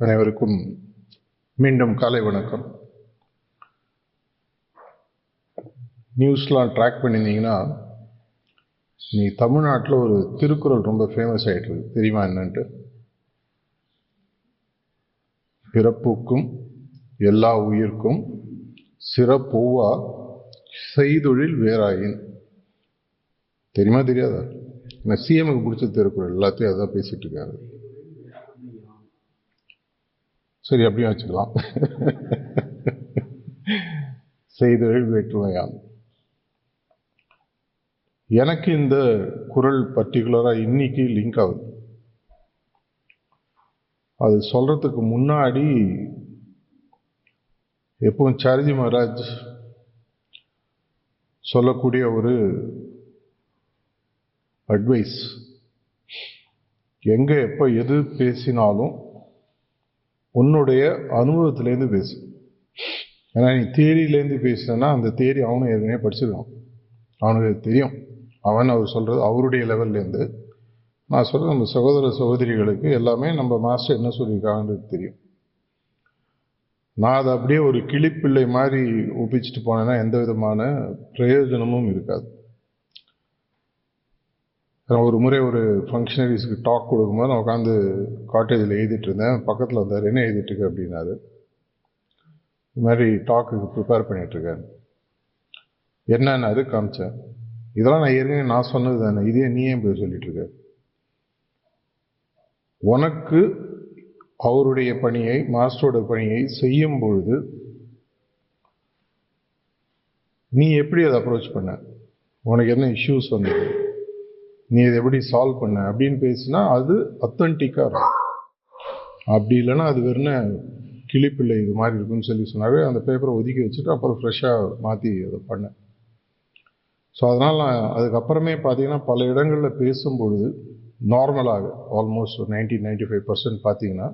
அனைவருக்கும் மீண்டும் காலை வணக்கம். நியூஸ்லாம் ட்ராக் பண்ணியிருந்தீங்கன்னா, நீ தமிழ்நாட்டில் ஒரு திருக்குறள் ரொம்ப ஃபேமஸ் ஆகிட்டு இருக்கு. தெரியுமா என்னன்ட்டு? பிறப்புக்கும் எல்லா உயிர்க்கும் சிறப்பொவ்வா செய்தொழில் வேறாயின். தெரியுமா தெரியாதா? நான் சிஎம்க்கு பிடிச்ச திருக்குறள் எல்லாத்தையும் அதான் பேசிட்டு இருக்காரு. சரி, அப்படியும் வச்சுக்கலாம். செய்தொழில் வேற்றுமையான். எனக்கு இந்த குறள் பர்டிகுலராக இன்னைக்கு லிங்க் ஆகுது. அது சொல்றதுக்கு முன்னாடி எப்பவும் சார்ஜி மகாராஜ் சொல்லக்கூடிய ஒரு அட்வைஸ், எங்க எப்போ எது பேசினாலும் உன்னுடைய அனுபவத்திலேருந்து பேசு. ஏன்னா நீ தியரியிலேருந்து பேசுனா அந்த தியரி அவனும் ஏற்கனவே படிச்சிருக்கான், அவனுக்கு தெரியும். அவர் சொல்றது அவருடைய லெவல்லேருந்து. நான் சொல்றது நம்ம சகோதர சகோதரிகளுக்கு எல்லாமே நம்ம மாஸ்டர் என்ன சொல்லியிருக்காங்கன்றது தெரியும். நான் அதை அப்படியே ஒரு கிளிப்பிள்ளை மாதிரி ஒப்பிச்சுட்டு போனேன்னா எந்த விதமான பிரயோஜனமும் இருக்காது. ஒரு முறை ஒரு ஃபங்க்ஷனரிஸ்க்கு டாக் கொடுக்கும்போது நான் உட்காந்து காட்டேஜில் எழுதிட்டு இருந்தேன். பக்கத்தில் வந்தார், என்ன எழுதிட்டு இருக்கு அப்படின்னாரு. இது மாதிரி டாக்குக்கு ப்ரிப்பேர் பண்ணிகிட்ருக்கேன். என்னன்னாரு, காமிச்சேன். இதெல்லாம் நான் ஏற்கனவே நான் சொன்னது தானே, இதே நீ ஏன் போய் சொல்லிட்டு இருக்க? உனக்கு அவருடைய பணியை, மாஸ்டரோட பணியை செய்யும் பொழுது நீ எப்படி அதை அப்ரோச் பண்ண, உனக்கு என்ன இஷ்யூஸ் வந்தது, நீ இதை எப்படி சால்வ் பண்ண அப்படின்னு பேசினா அது அத்தன்டிக்காக இருக்கும். அப்படி இல்லைன்னா அது வெறும் கிளிப்பிள்ளை இது மாதிரி இருக்குன்னு சொல்லி சொன்னாவே அந்த பேப்பரை ஒதுக்கி வச்சுட்டு அப்புறம் ஃப்ரெஷ்ஷாக மாற்றி அதை பண்ணேன். ஸோ அதனால் நான் அதுக்கப்புறமே பார்த்தீங்கன்னா பல இடங்களில் பேசும்பொழுது நார்மலாக ஆல்மோஸ்ட் ஒரு 90-95% பார்த்தீங்கன்னா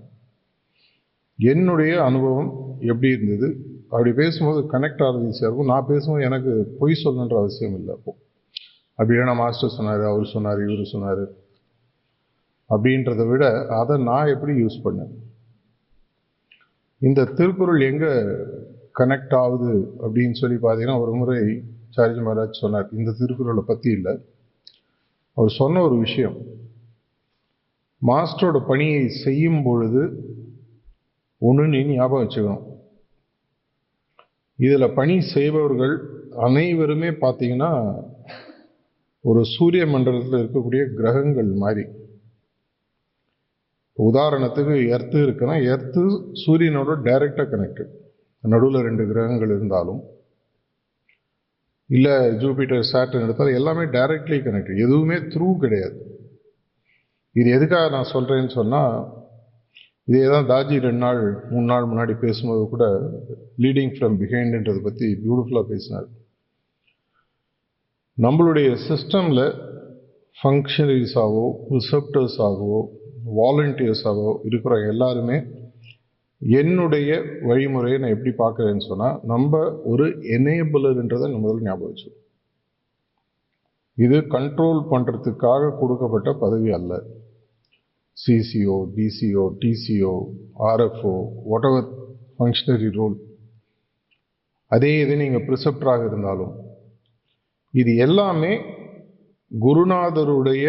என்னுடைய அனுபவம் எப்படி இருந்தது, அப்படி பேசும்போது கனெக்ட் ஆகிறது ஈஸியாக இருக்கும். நான் பேசும்போது எனக்கு பொய் சொல்லணுன்ற அவசியம் இல்லை. அப்போது அப்படின்னா மாஸ்டர் சொன்னார், அவர் சொன்னார், இவர் சொன்னார் அப்படின்றத விட அதை நான் எப்படி யூஸ் பண்ணேன். இந்த திருக்குறள் எங்கே கனெக்ட் ஆகுது அப்படின்னு சொல்லி பார்த்தீங்கன்னா, ஒரு முறை சார்ஜி மகாராஜ் சொன்னார், இந்த திருக்குறளை பற்றி இல்லை, அவர் சொன்ன ஒரு விஷயம், மாஸ்டரோட பணியை செய்யும் பொழுது ஒன்று நீ ஞாபகம் வச்சுக்கணும், இதில் பணி செய்பவர்கள் அனைவருமே பார்த்தீங்கன்னா ஒரு சூரிய மண்டலத்தில் இருக்கக்கூடிய கிரகங்கள் மாதிரி. உதாரணத்துக்கு எர்த்து இருக்குன்னா, எர்த்து சூரியனோட டைரக்டாக கனெக்டட். நடுவில் 2 கிரகங்கள் இருந்தாலும், இல்லை ஜூபிட்டர் சாட்டர்ன் எடுத்தாலும் எல்லாமே டைரக்ட்லி கனெக்டட், எதுவுமே த்ரூ கிடையாது. இது எதுக்காக நான் சொல்கிறேன்னு சொன்னால், இதே தான் தாஜி 2-3 நாள் முன்னாடி பேசும்போது கூட லீடிங் ஃப்ரம் பிஹைண்டுன்றதை பற்றி பியூட்டிஃபுல்லாக பேசினார். நம்மளுடைய சிஸ்டமில் ஃபங்க்ஷனரிஸாகவோ ரிசப்டர்ஸாகவோ வாலண்டியர்ஸாகவோ இருக்கிற எல்லாருமே என்னுடைய வழிமுறையை நான் எப்படி பார்க்குறேன்னு சொன்னால், நம்ம ஒரு எனேபிளர்ன்றதை முதல்ல ஞாபகம் வச்சு, இது கண்ட்ரோல் பண்ணுறதுக்காக கொடுக்கப்பட்ட பதவி அல்ல. CCO, DCO, DCO, RFO, whatever functionary role, அதே இது நீங்கள் ப்ரிசெப்டராக இருந்தாலும், இது எல்லாமே குருநாதருடைய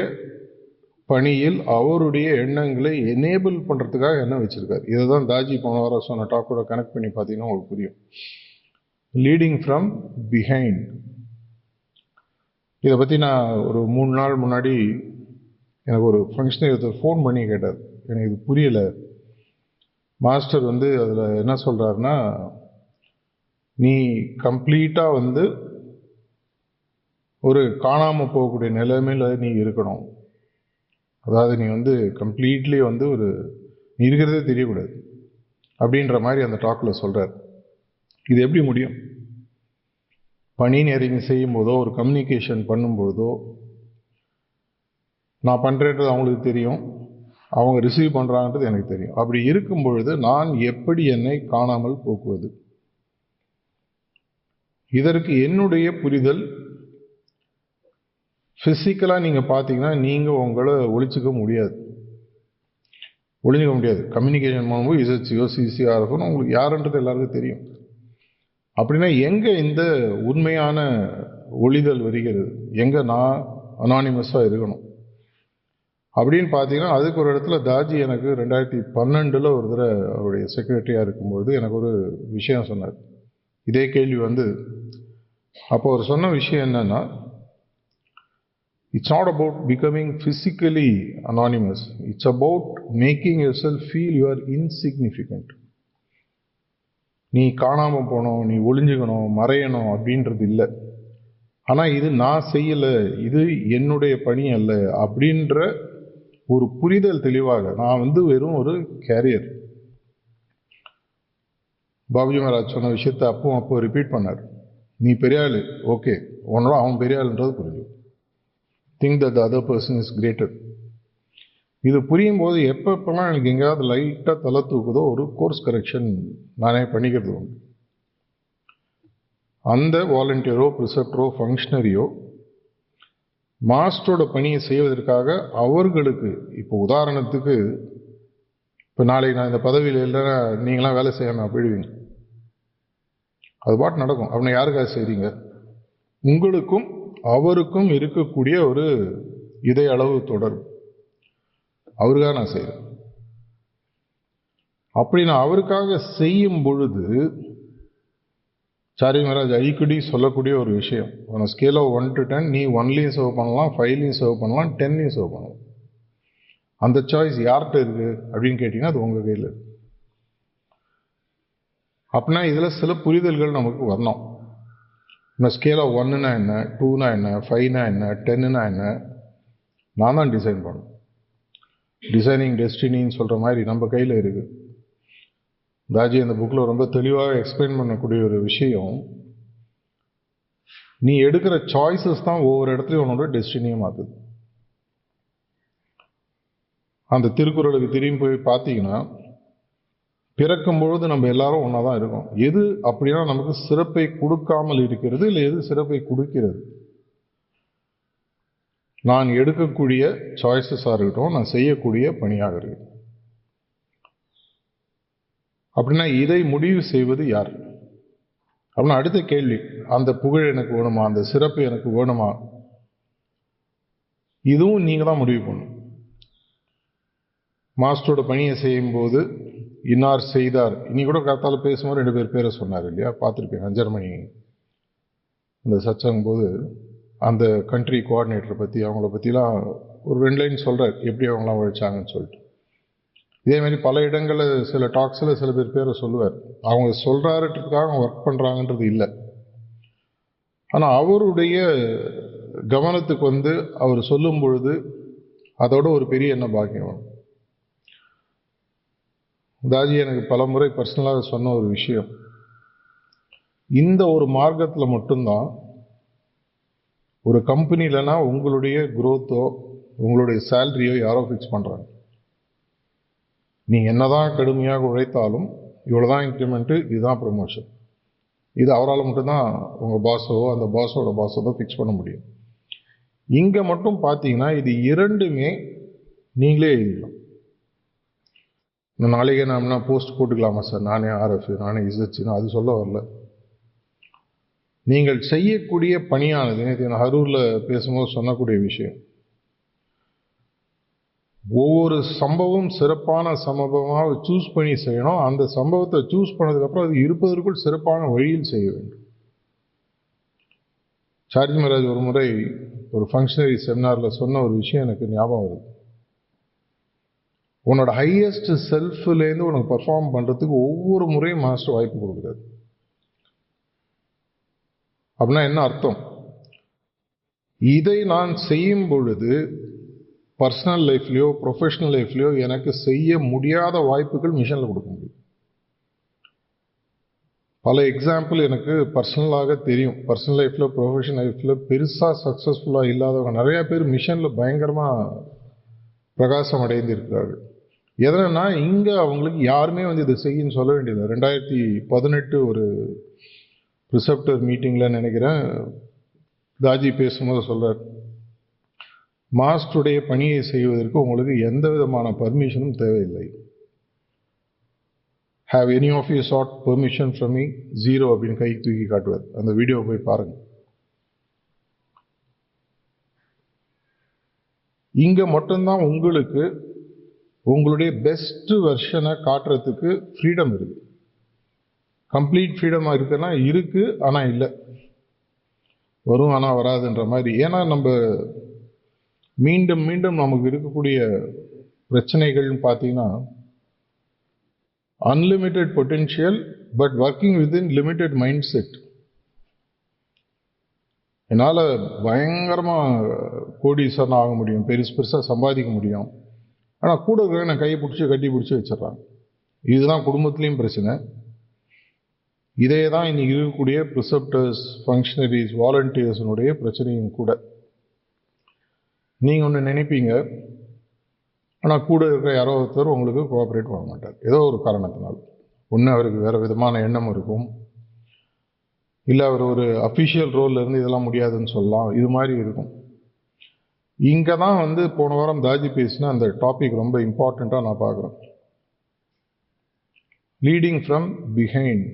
பணியில் அவருடைய எண்ணங்களை எனேபிள் பண்ணுறதுக்காக என்ன வச்சுருக்காரு. இதை தான் தாஜி போன வாரம் சொன்ன டாக்கோட கனெக்ட் பண்ணி பார்த்தீங்கன்னா உங்களுக்கு புரியும். லீடிங் ஃப்ரம் பிஹைண்ட், இதை பற்றி நான் ஒரு 3 நாள் முன்னாடி எனக்கு ஒரு ஃபங்க்ஷனரி ஒருத்தர் ஃபோன் பண்ணி கேட்டார், எனக்கு இது புரியலை மாஸ்டர், அதில் என்ன சொல்கிறாருன்னா, நீ கம்ப்ளீட்டாக ஒரு காணாமல் போகக்கூடிய நிலைமையில் நீ இருக்கணும், அதாவது நீ கம்ப்ளீட்லி நீ இருக்கிறதே தெரியக்கூடாது அப்படின்ற மாதிரி அந்த டாக்கில் சொல்கிறார். இது எப்படி முடியும்? பணி நெருங்கி செய்யும் போதோ ஒரு கம்யூனிகேஷன் பண்ணும்பொழுதோ நான் பண்ணுறேன்றது அவங்களுக்கு தெரியும், அவங்க ரிசீவ் பண்ணுறாங்கன்றது எனக்கு தெரியும். அப்படி இருக்கும் பொழுது நான் எப்படி என்னை காணாமல் போக்குவது? இதற்கு என்னுடைய புரிதல், ஃபிசிக்கலாக நீங்கள் பார்த்தீங்கன்னா நீங்கள் உங்களை ஒழிச்சிக்க முடியாது. ஒளிஞ்சிக்க முடியாது. கம்யூனிகேஷன் பண்ணும்போது இசைச்சியோ சிசியோ இருக்கணும், உங்களுக்கு யாருன்றது எல்லாருக்கும் தெரியும். அப்படின்னா எங்கே இந்த உண்மையான ஒளிதல் வருகிறது, எங்கே நான் அனானிமஸாக இருக்கணும் அப்படின்னு பார்த்தீங்கன்னா, அதுக்கு ஒரு இடத்துல தாஜி எனக்கு 2012 ஒரு தடவை அவருடைய செக்ரட்டரியாக இருக்கும்பொழுது எனக்கு ஒரு விஷயம் சொன்னார். இதே கேள்வி வந்து அப்போ அவர் சொன்ன விஷயம் என்னன்னா, it's not about becoming physically anonymous, it's about making your self feel you are insignificant. நீ காணாமல் போகணும், நீ ஒளிஞ்சுக்கணும், மறையணும் அப்படின்றது இல்லை. ஆனால் இது நான் செய்யலை, இது என்னுடைய பணி அல்ல அப்படின்ற ஒரு புரிதல் தெளிவாக, நான் வந்து வெறும் ஒரு கேரியர். பாபுஜி மகாராஜ் சொன்ன விஷயத்தை அப்போ ரிப்பீட் பண்ணார். நீ பெரிய ஆள், ஓகே, உன்னோட அவன் பெரிய ஆளுன்றது புரிஞ்சு. Think that the other person is greater. இது புரியும் போது எப்பப்பெல்லாம் எனக்கு எங்கேயாவது லைட்டாக தலை தூக்குதோ ஒரு கோர்ஸ் கரெக்ஷன் நானே பண்ணிக்கிறது உண்டு. அந்த வாலண்டியரோ ப்ரிசெப்டரோ ஃபங்க்ஷனரியோ மாஸ்டரோட பணியை செய்வதற்காக அவர்களுக்கு, இப்போ உதாரணத்துக்கு, இப்போ நாளைக்கு நான் இந்த பதவியில் இல்லைன்னா நீங்களாம் வேலை செய்யாமல் போயிடுவீங்க, அது பாட்டு நடக்கும். அப்படின்னா யாருக்காக செய்கிறீங்க? உங்களுக்கும் அவருக்கும் இருக்கக்கூடிய ஒரு இதய அளவு தொடர்பு, அவருக்காக நான் செய்கிறேன். அப்படி நான் அவருக்காக செய்யும் பொழுது சாரி மகாராஜ் அடிக்கடி சொல்லக்கூடிய ஒரு விஷயம், ஸ்கேல் ஆஃப் 1 to 10 நீ 1லையும் சர்வ் பண்ணலாம், 5லையும் சர்வ் பண்ணலாம், 10லையும் சர்வ் பண்ணலாம். அந்த சாய்ஸ் யார்கிட்ட இருக்கு அப்படின்னு கேட்டீங்கன்னா அது உங்க கையில் இருக்கு. அப்படின்னா இதில் சில புரிதல்கள் நமக்கு வரணும். ஸ்கேல் ஆஃப் 1னா என்ன, 2னா என்ன, 5னா என்ன, 10னா என்ன, நான் தான் டிசைன் பண்ணணும். டிசைனிங் டெஸ்டினின்னு சொல்கிற மாதிரி நம்ம கையில் இருக்குது. தாஜி அந்த புக்கில் ரொம்ப தெளிவாக எக்ஸ்பிளைன் பண்ணக்கூடிய ஒரு விஷயம், நீ எடுக்கிற சாய்ஸஸ் தான் ஒவ்வொரு இடத்துலையும் உன்னோட டெஸ்டினியை மாற்றுது. அந்த திருக்குறளுக்கு திரும்பி போய் பார்த்தீங்கன்னா, பிறக்கும் பொழுது நம்ம எல்லாரும் ஒன்றா தான் இருக்கோம். எது அப்படின்னா நமக்கு சிறப்பை கொடுக்காமல் இருக்கிறது, இல்லை எது சிறப்பை கொடுக்கிறது? நான் எடுக்கக்கூடிய சாய்ஸஸாக இருக்கட்டும், நான் செய்யக்கூடிய பணியாக இருக்கட்டும். அப்படின்னா இதை முடிவு செய்வது யார் அப்படின்னா அடுத்த கேள்வி, அந்த புகழ் எனக்கு வேணுமா, அந்த சிறப்பு எனக்கு வேணுமா, இதுவும் நீங்க தான் முடிவு பண்ணணும். மாஸ்டரோட பணியை செய்யும் போது இன்னார் செய்தார், இன்னைக்கு கூட காத்தால பேசும்போது 2 பேர் பேரை சொன்னார் இல்லையா, பார்த்துருப்பேன். ஜெர்மனி இந்த சச்சங்கும் போது அந்த கண்ட்ரி கோஆர்டினேட்டரை பற்றி, அவங்கள பற்றிலாம் ஒரு 2 லைன் சொல்கிறார், எப்படி அவங்களாம் உழைச்சாங்கன்னு சொல்லிட்டு. இதே மாதிரி பல இடங்களில் சில டாக்ஸில் சில பேரை சொல்லுவார். அவங்க சொல்கிறாருன்றதுக்காக அவங்க ஒர்க் பண்ணுறாங்கன்றது இல்லை. ஆனால் அவருடைய கவனத்துக்கு வந்து அவர் சொல்லும் பொழுது அதோட ஒரு பெரிய என்ன பாக்கியம். தாஜி எனக்கு பல முறை பர்சனலாக சொன்ன ஒரு விஷயம், இந்த ஒரு மார்க்கத்தில் மட்டும்தான் ஒரு கம்பெனிலனா உங்களுடைய குரோத்தோ உங்களுடைய சேலரியோ யாரோ ஃபிக்ஸ் பண்ணுறாங்க. நீங்கள் என்னதான் கடுமையாக உழைத்தாலும் இவ்வளோதான் இன்க்ரிமெண்ட்டு, இதுதான் ப்ரமோஷன், இது அவரால் மட்டும்தான் உங்கள் பாஸோ அந்த பாஸோட பாஸோ தான் ஃபிக்ஸ் பண்ண முடியும். இங்கே மட்டும் பார்த்தீங்கன்னா இது இரண்டுமே நீங்களே எழுதிக்கலாம். நாளைக்கே நாம்னா போஸ்ட் போட்டுக்கலாமா சார், நானே ஆர்எஃப், நானே இசைச்சுன்னு அது சொல்ல வரல. நீங்கள் செய்யக்கூடிய பணியானது, நேற்று நான் அரூரில் பேசும்போது சொன்னக்கூடிய விஷயம், ஒவ்வொரு சம்பவம் சிறப்பான சம்பவமாக சூஸ் பண்ணி செய்யணும். அந்த சம்பவத்தை சூஸ் பண்ணதுக்கப்புறம் அது இருப்பதற்குள் சிறப்பான வழியில் செய்ய வேண்டும். சார்ஜி மகாராஜ் ஒரு முறை ஒரு ஃபங்க்ஷனரி செமினாரில் சொன்ன ஒரு விஷயம் எனக்கு ஞாபகம் வருது. உன்னோட ஹையஸ்ட் செல்ஃப்லேருந்து உனக்கு பர்ஃபார்ம் பண்ணுறதுக்கு ஒவ்வொரு முறையும் மாஸ்டர் வாய்ப்பு கொடுக்குறாரு. அப்படின்னா என்ன அர்த்தம்? இதை நான் செய்யும் பொழுது பர்சனல் லைஃப்லையோ ப்ரொஃபஷனல் லைஃப்லையோ எனக்கு செய்ய முடியாத வாய்ப்புகள் மிஷனில் கொடுக்க முடியும். பல எக்ஸாம்பிள் எனக்கு பர்சனலாக தெரியும். பர்சனல் லைஃப்பில் ப்ரொஃபஷனல் லைஃப்பில் பெருசாக சக்ஸஸ்ஃபுல்லாக இல்லாதவங்க நிறையா பேர் மிஷனில் பயங்கரமாக பிரகாசம் அடைந்து இருக்கிறார்கள். எதனா இங்கே அவங்களுக்கு யாருமே வந்து இதை செய்யன்னு சொல்ல வேண்டியது. 2018 ஒரு ப்ரிசெப்டர் மீட்டிங்கில் நினைக்கிறேன் தாஜி பேசும்போது சொல்கிறார், மாஸ்டருடைய பணியை செய்வதற்கு உங்களுக்கு எந்த விதமான பர்மிஷனும் தேவையில்லை. Have any of you sought permission from me? 0 அப்படின்னு கை தூக்கி காட்டுவார். அந்த வீடியோ போய் பாருங்க. இங்க மட்டும்தான் உங்களுக்கு உங்களுடைய பெஸ்ட் வெர்ஷனை காட்டுறதுக்கு ஃப்ரீடம் இருக்கு. கம்ப்ளீட் ஃப்ரீடமா இருக்குன்னா இருக்கு, ஆனா இல்லை, வரும் ஆனா வராதுன்ற மாதிரி. ஏன்னா நம்ம மீண்டும் மீண்டும் நமக்கு இருக்கக்கூடிய பிரச்சனைகள்னு பார்த்தீங்கன்னா, unlimited potential but working within limited mind set. என்னால் பயங்கரமாக கோடீஸ்வரன் ஆக முடியும், பெருசாக சம்பாதிக்க முடியும், ஆனால் கூட இருக்கிற நான் கையை பிடிச்சி கட்டி பிடிச்சி வச்சிடறாங்க. இதுதான் குடும்பத்துலேயும் பிரச்சனை. இதே தான் இன்னைக்கு இருக்கக்கூடிய ப்ரிசெப்டர்ஸ், ஃபங்க்ஷனரிஸ், வாலண்டியர்ஸினுடைய பிரச்சனையும் கூட. நீங்கள் ஒன்று நினைப்பீங்க, ஆனால் கூட இருக்கிற யாரோ ஒருத்தர் உங்களுக்கு கோஆப்ரேட் பண்ண மாட்டார், ஏதோ ஒரு காரணத்தினால். ஒன்று அவருக்கு வேறு விதமான எண்ணம் இருக்கும், இல்லை அவர் ஒரு அஃபிஷியல் ரோலில் இருந்து இதெல்லாம் முடியாதுன்னு சொல்லலாம், இது மாதிரி இருக்கும். இங்கே தான் போன வாரம் தாஜி பேசின அந்த டாபிக் ரொம்ப இம்பார்ட்டண்ட்டாக நான் பார்க்குறேன். Leading from behind.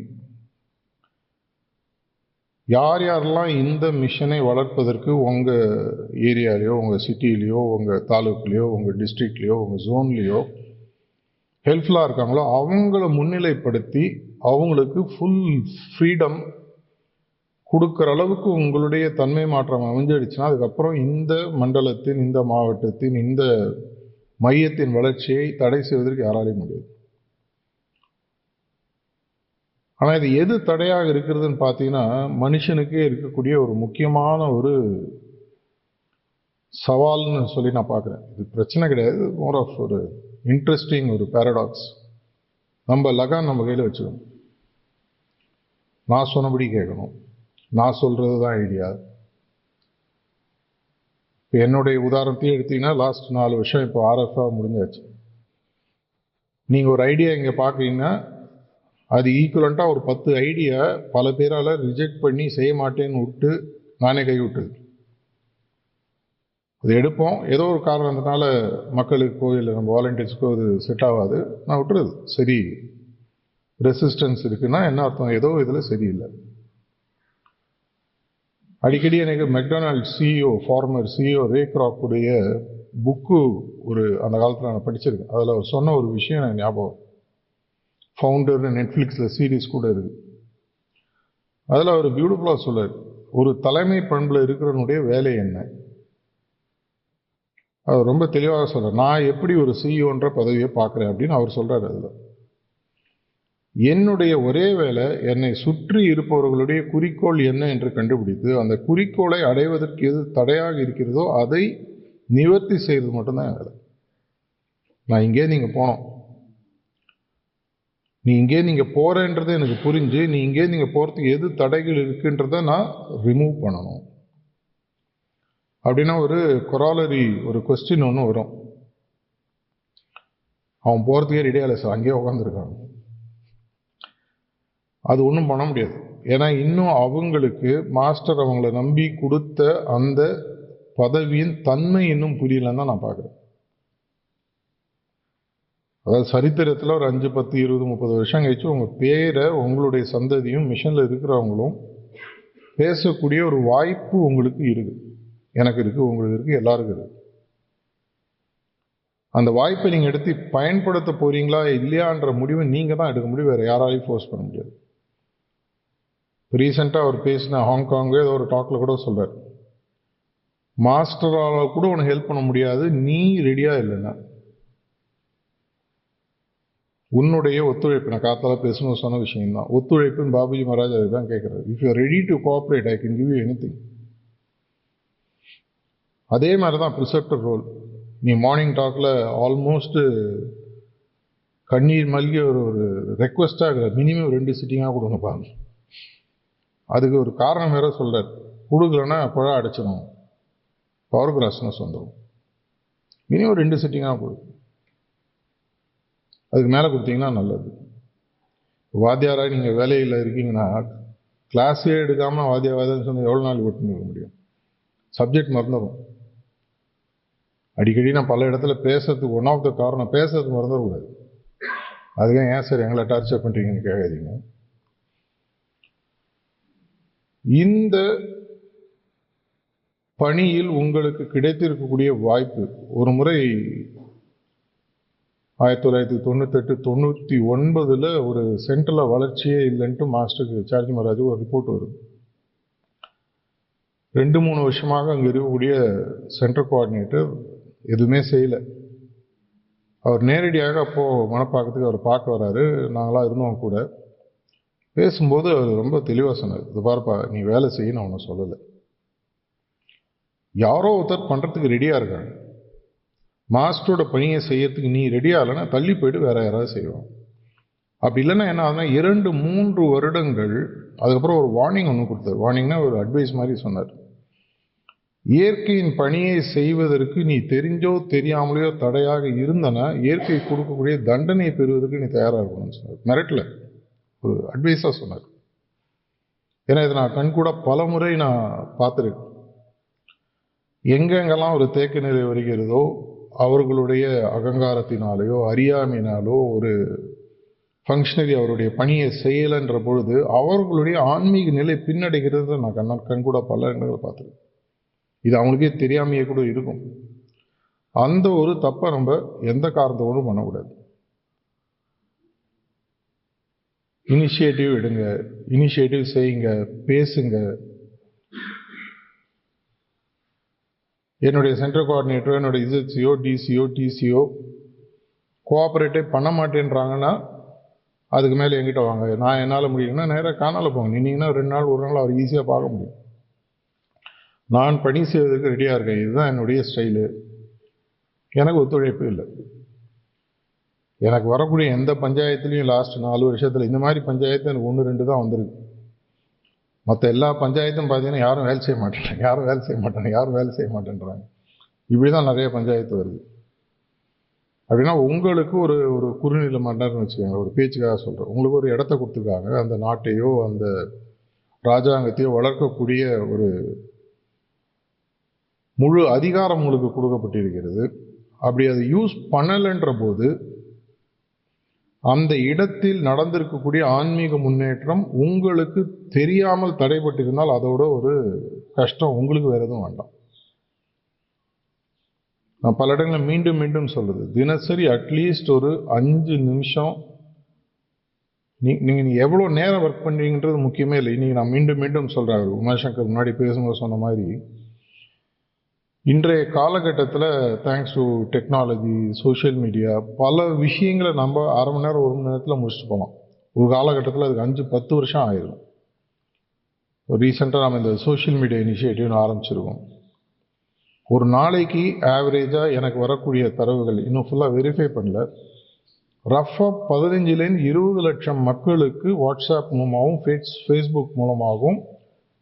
யார் யாரெல்லாம் இந்த மிஷனை வளர்ப்பதற்கு உங்கள் ஏரியாலேயோ, உங்கள் சிட்டிலேயோ, உங்கள் தாலுக்குலேயோ, உங்கள் டிஸ்ட்ரிக்ட்லேயோ, உங்கள் ஜோன்லேயோ ஹெல்ப்ஃபுல்லாக இருக்காங்களோ அவங்கள முன்னிலைப்படுத்தி அவங்களுக்கு ஃபுல் ஃப்ரீடம் கொடுக்குற அளவுக்கு உங்களுடைய தன்மை மாற்றம் அமைஞ்சிடுச்சுன்னா, அதுக்கப்புறம் இந்த மண்டலத்தின், இந்த மாவட்டத்தின், இந்த மையத்தின் வளர்ச்சியை தடை செய்வதற்கு யாராலையும் முடியாது. ஆனால் இது எது தடையாக இருக்கிறதுன்னு பார்த்தீங்கன்னா, மனுஷனுக்கே இருக்கக்கூடிய ஒரு முக்கியமான ஒரு சவால்னு சொல்லி நான் பார்க்குறேன். இது பிரச்சனை கிடையாது, மோர் ஆஃப் ஒரு இன்ட்ரெஸ்டிங் ஒரு பேரடாக்ஸ். நம்ம லகான் நம்ம கையில் வச்சுக்கணும், நான் சொன்னபடி கேட்கணும், நான் சொல்கிறது தான் ஐடியா. இப்போ என்னுடைய உதாரணத்தையும் எடுத்தீங்கன்னா, லாஸ்ட் 4 வருஷம் இப்போ RFA முடிஞ்சாச்சு. நீங்கள் ஒரு ஐடியா இங்கே பார்க்குறீங்கன்னா, அது ஈக்குவலண்ட்டாக ஒரு 10 ஐடியா பல பேரால் ரிஜெக்ட் பண்ணி செய்ய மாட்டேன்னு விட்டு நானே கை விட்டுது. அது எடுப்போம், ஏதோ ஒரு காரணத்தினால மக்களுக்கோ இல்லை நம்ம வாலண்டியர்ஸ்க்கோ அது செட் ஆகாது, நான் விட்டுறது. சரி, ரெசிஸ்டன்ஸ் இருக்குன்னா என்ன அர்த்தம், ஏதோ இதில் சரியில்லை. அடிக்கடி எனக்கு மெக்டொனால்ட் CEO, ஃபார்மர் CEO ரே கிராக்குடைய புக்கு ஒரு அந்த காலத்தில் நான் படிச்சிருக்கேன். அதில் அவர் சொன்ன ஒரு விஷயம் எனக்கு ஞாபகம். ஃபவுண்டர்னு நெட்ஃப்ளிக்ஸில் சீரீஸ் கூட இருக்குது. அதில் அவர் பியூட்டிஃபுல்லாக சொல்றார், ஒரு தலைமை பண்பில் இருக்கிறவனுடைய வேலை என்ன. அவர் ரொம்ப தெளிவாக சொல்கிறார். நான் எப்படி ஒரு CEOன்ற பதவியை பார்க்குறேன் அப்படின்னு அவர் சொல்கிறார். அதில் என்னுடைய ஒரே வேலை என்னை சுற்றி இருப்பவர்களுடைய குறிக்கோள் என்ன என்று கண்டுபிடித்து அந்த குறிக்கோளை அடைவதற்கு எது தடையாக இருக்கிறதோ அதை நிவர்த்தி செய்வது மட்டும்தான் வேலை. நான் இங்கே நீங்கள் போனோம், நீ இங்கே நீங்கள் போகிறேன்றது எனக்கு புரிஞ்சு, நீ இங்கே நீங்கள் போகிறதுக்கு எது தடைகள் இருக்குன்றதை நான் ரிமூவ் பண்ணணும். அப்படின்னா ஒரு கொராலரி, ஒரு கொஸ்டின் ஒன்று வரும். அவன் போகிறதுக்கே ரெடியாக இல்லை சார், அங்கேயே உட்காந்துருக்காங்க. அது ஒன்றும் பண்ண முடியாது. ஏன்னா இன்னும் அவங்களுக்கு மாஸ்டர் அவங்கள நம்பி கொடுத்த அந்த பதவியின் தன்மை இன்னும் புரியலன்னு தான் நான் பார்க்குறேன். அதாவது சரித்திரத்தில் ஒரு 5, 10, 20, 30 வருஷம் கழிச்சு உங்கள் பேரை உங்களுடைய சந்ததியும் மிஷனில் இருக்கிறவங்களும் பேசக்கூடிய ஒரு வாய்ப்பு உங்களுக்கு இருக்குது, எனக்கு இருக்குது, உங்களுக்கு இருக்குது, எல்லாருக்கும் இருக்குது. அந்த வாய்ப்பை நீங்கள் எடுத்து பயன்படுத்த போகிறீங்களா இல்லையான்ற முடிவை நீங்கள் தான் எடுக்க முடியும், வேறு யாராலையும் ஃபோர்ஸ் பண்ண முடியாது. ரீசெண்டாக அவர் பேசின ஹாங்காங்கு ஏதோ ஒரு டாக்கில் கூட சொல்கிறார், மாஸ்டரால் கூட உனக்கு ஹெல்ப் பண்ண முடியாது, நீ ரெடியாக இல்லைன்னா உன்னுடைய ஒத்துழைப்பு. நான் காத்தால பேசணும்னு சொன்ன விஷயம்தான் ஒத்துழைப்புன்னு. பாபுஜி மகாராஜ் அதுதான் கேட்குறாரு. If you are ready to cooperate I can give you anything. அதே மாதிரி தான் ப்ரிசெப்டர் ரோல். நீ மார்னிங் டாக்கில் ஆல்மோஸ்ட் கண்ணீர் மல்கி ஒரு ரெக்வஸ்டாக இருக்கிற மினிமம் 2 சிட்டிங்காக கொடுங்க பாருங்க. அதுக்கு ஒரு காரணம் வேற சொல்கிறார், கொடுக்கலன்னா குழா அடைச்சிடும், பவர் கிராஸ்னஸ் வந்துடும். மினிமம் 2 சிட்டிங்காக கொடு, அதுக்கு மேலே கொடுத்தீங்கன்னா நல்லது. வாத்தியாராக நீங்கள் வேலையில் இருக்கீங்கன்னா கிளாஸே எடுக்காமல் வாத்தியாவாதன்னு சொன்னால் எவ்வளோ நாள் விட்டுன்னு இருக்க முடியும்? சப்ஜெக்ட் மறந்துடும். அடிக்கடி நான் பல இடத்துல பேசுறதுக்கு ஒன் ஆஃப் த காரணம், பேசுறதுக்கு மறந்துடக்கூடாது. அதுதான் ஏன் சார் எங்களை டார்ச்சர் பண்ணுறீங்கன்னு கேட்காதீங்க. இந்த பணியில் உங்களுக்கு கிடைத்திருக்கக்கூடிய வாய்ப்பு, ஒரு முறை 1998-99 ஒரு சென்ட்ரலில் வளர்ச்சியே இல்லைன்ட்டு மாஸ்டருக்கு சார்ஜி மகாராஜ் ஒரு ரிப்போர்ட் வருது. 2-3 வருஷமாக அங்கே இருக்கக்கூடிய சென்ட்ரல் கோஆர்டினேட்டர் எதுவுமே செய்யலை. அவர் நேரடியாக அப்போது மணப்பாக்கத்துக்கு அவர் பார்க்க வராரு. நாங்களாம் இருந்தோம் கூட. பேசும்போது அவர் ரொம்ப தெளிவாக சொன்னார், இது பாருப்பா, நீ வேலை செய்ய நான் ஒன்றும் சொல்லலை. யாரோ ஒருத்தர் பண்ணுறதுக்கு ரெடியாக இருக்காங்க. மாஸ்டரோட பணியை செய்யறதுக்கு நீ ரெடியாக இல்லைன்னா தள்ளி போயிட்டு வேற யாராவது செய்வோம். அப்படி இல்லைன்னா என்ன ஆகுதுன்னா 2-3 வருடங்கள் அதுக்கப்புறம் ஒரு வார்னிங் ஒன்று கொடுத்தார். வார்னிங்னா ஒரு அட்வைஸ் மாதிரி சொன்னார். இயற்கையின் பணியை செய்வதற்கு நீ தெரிஞ்சோ தெரியாமலையோ தடையாக இருந்தனா இயற்கை கொடுக்கக்கூடிய தண்டனை பெறுவதற்கு நீ தயாராக இருக்கணும்னு சொன்னார். மிரட்டல, ஒரு அட்வைஸாக சொன்னார். ஏன்னா இதை நான் கண்கூட பல முறை நான் பார்த்துருக்கேன். எங்கெங்கெல்லாம் ஒரு தேக்க நிலை வருகிறதோ அவர்களுடைய அகங்காரத்தினாலேயோ அறியாமையினாலோ ஒரு ஃபங்க்ஷனரி அவருடைய பணியை செய்யலைன்ற பொழுது அவர்களுடைய ஆன்மீக நிலை பின்னடைகிறத நான் கண்கூட பல இடங்களை பார்த்துருக்கேன். இது அவங்களுக்கே தெரியாமையே கூட இருக்கும். அந்த ஒரு தப்பை நம்ம எந்த காரணத்தோடும் பண்ணக்கூடாது. இனிஷியேட்டிவ் எடுங்க, இனிஷியேட்டிவ் செய்யுங்க, பேசுங்க. என்னுடைய சென்ட்ரல் கோஆர்டினேட்டரோ என்னுடைய இசட்சியோ டிசியோ டிசியோ கோஆப்ரேட்டே பண்ண மாட்டேன்றாங்கன்னா அதுக்கு மேலே என்கிட்ட வாங்க. நான் என்னால் முடியும்னா நேராக காணால போங்க. நின்னீங்கன்னா 2 நாள் 1 நாள் அவர் ஈஸியாக பார்க்க முடியும். நான் பணி செய்வதற்கு ரெடியாக இருக்கேன், இதுதான் என்னுடைய ஸ்டைலு, எனக்கு ஒத்துழைப்பு இல்லை. எனக்கு வரக்கூடிய எந்த பஞ்சாயத்துலையும் லாஸ்ட் 4 வருஷத்தில் இந்த மாதிரி பஞ்சாயத்து எனக்கு 1-2 தான் வந்திருக்கு. மற்ற எல்லா பஞ்சாயத்தும் பார்த்தீங்கன்னா யாரும் வேலை செய்ய மாட்டேன்றாங்க. இப்படி தான் நிறைய பஞ்சாயத்து வருது. அப்படின்னா உங்களுக்கு ஒரு ஒரு குறுநிலை மன்னர்னு வச்சுக்கோங்க, ஒரு பேச்சுக்காக சொல்கிறேன், உங்களுக்கு ஒரு இடத்த கொடுத்துருக்காங்க. அந்த நாட்டையோ அந்த ராஜாங்கத்தையோ வளர்க்கக்கூடிய ஒரு முழு அதிகாரம் உங்களுக்கு கொடுக்கப்பட்டிருக்கிறது. அப்படி அதை யூஸ் பண்ணலைன்ற போது அந்த இடத்தில் நடந்திருக்கக்கூடிய ஆன்மீக முன்னேற்றம் உங்களுக்கு தெரியாமல் தடைபட்டிருந்தால் அதோட ஒரு கஷ்டம் உங்களுக்கு வேற எதுவும் வேண்டாம். நான் பல இடங்களில் மீண்டும் மீண்டும் சொல்றது, தினசரி அட்லீஸ்ட் ஒரு 5 நிமிஷம் நீங்க எவ்வளோ நேரம் ஒர்க் பண்ணுறீங்கன்றது முக்கியமே இல்லை. இன்னைக்கு நான் மீண்டும் மீண்டும் சொல்றேன், உமாசங்கர் முன்னாடி பேசும்போது சொன்ன மாதிரி, இன்றைய காலகட்டத்தில் thanks to technology, social media, பல விஷயங்களை நம்ம 1/2 மணி நேரம் 1 மணி நேரத்தில் முடிச்சுட்டு போகலாம். ஒரு காலகட்டத்தில் அதுக்கு 5-10 வருஷம் ஆயிடும். ரீசெண்டாக நம்ம இந்த சோஷியல் மீடியா இனிஷியேட்டிவ்னு ஆரம்பிச்சிருக்கோம். ஒரு நாளைக்கு ஆவரேஜாக எனக்கு வரக்கூடிய தரவுகள் இன்னும் ஃபுல்லாக வெரிஃபை பண்ணல, ரஃபாக 15-20 லட்சம் மக்களுக்கு வாட்ஸ்அப் மூலமாகவும் ஃபேஸ்புக் மூலமாகவும்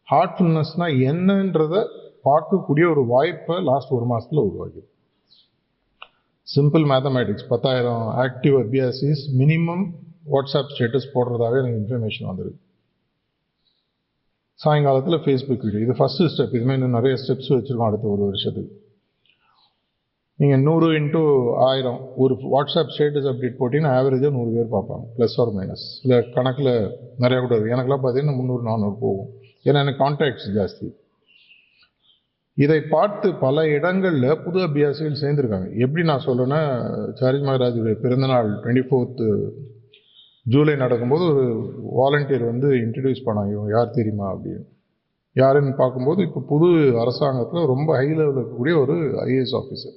ஹார்ட்ஃபுல்னஸ்னால் என்னன்றதை பார்க்கக்கூடிய ஒரு வாய்ப்பை லாஸ்ட் 1 மாதத்தில் உருவாக்கி. சிம்பிள் மேத்தமேட்டிக்ஸ், 10,000 ஆக்டிவ் அபியாசிஸ் மினிமம் வாட்ஸ்அப் ஸ்டேட்டஸ் போடுறதாக எனக்கு இன்ஃபர்மேஷன் வந்துருக்கு. சாயங்காலத்தில் ஃபேஸ்புக் வீடியோ, இது ஃபஸ்ட்டு ஸ்டெப். இதுமாதிரி இன்னும் நிறைய ஸ்டெப்ஸ் வச்சுருக்கோம் அடுத்த 1 வருஷத்துக்கு. நீங்கள் 100x1000 ஒரு வாட்ஸ்அப் ஸ்டேட்டஸ் அப்டேட் போட்டிங்கன்னா ஆவரேஜாக 100 பேர் பார்ப்பாங்க, ப்ளஸ் ஆர் மைனஸ். இல்லை கணக்கில் நிறையா கூட இருக்குது. எனக்குலாம் பார்த்தீங்கன்னா 300-400 போகும், ஏன்னா எனக்கு கான்டாக்ட்ஸ் ஜாஸ்தி. இதை பார்த்து பல இடங்களில் புது அபியாசிகள் சேர்ந்துருக்காங்க. எப்படி நான் சொல்கிறேன்னா, சார்ஜி மகாராஜுடைய பிறந்தநாள் 24th ஜூலை நடக்கும்போது ஒரு வாலண்டியர் வந்து இன்ட்ரடியூஸ் பண்ணாங்க, இவங்க யார் தெரியுமா அப்படின்னு. யாருன்னு பார்க்கும்போது இப்போ புது அரசாங்கத்தில் ரொம்ப ஹை லெவலில் இருக்கக்கூடிய ஒரு ஐஏஎஸ் ஆஃபீஸர்.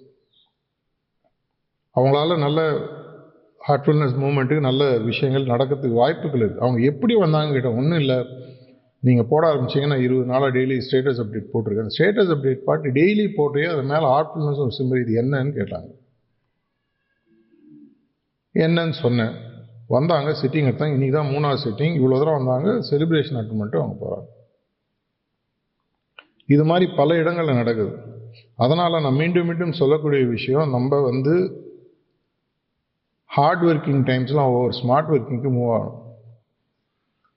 அவங்களால நல்ல ஹார்ட்ஃபுல்னஸ் மூமெண்ட்டுக்கு நல்ல விஷயங்கள் நடக்கிறதுக்கு வாய்ப்புகள் இருக்குது. அவங்க எப்படி வந்தாங்க கேட்டால், ஒன்றும் இல்லை, நீங்கள் போட ஆரம்பிச்சிங்கன்னா 20 நாளாக டெய்லி ஸ்டேட்டஸ் அப்டேட் போட்டிருக்கேன். ஸ்டேட்டஸ் அப்டேட் பாட்டு டெய்லி போட்டே அது மேலே ஹார்ட்ஃபுல்னஸ் ஒரு சிம்பிள், இது என்னன்னு கேட்டாங்க. என்னன்னு சொன்னேன். வந்தாங்க, சிட்டிங் எடுத்தாங்க. இன்றைக்கி தான் 3வது சிட்டிங். இவ்வளோ தூரம் வந்தாங்க, செலிப்ரேஷன் அட்டன் பண்ணிட்டு அவங்க போகிறாங்க. இது மாதிரி பல இடங்களில் நடக்குது. அதனால் நான் மீண்டும் மீண்டும் சொல்லக்கூடிய விஷயம், நம்ம வந்து ஹார்ட் ஒர்க்கிங் டைம்ஸ்லாம் ஓவர் ஸ்மார்ட் ஒர்க்கிங்க்கு மூவ் ஆகணும்.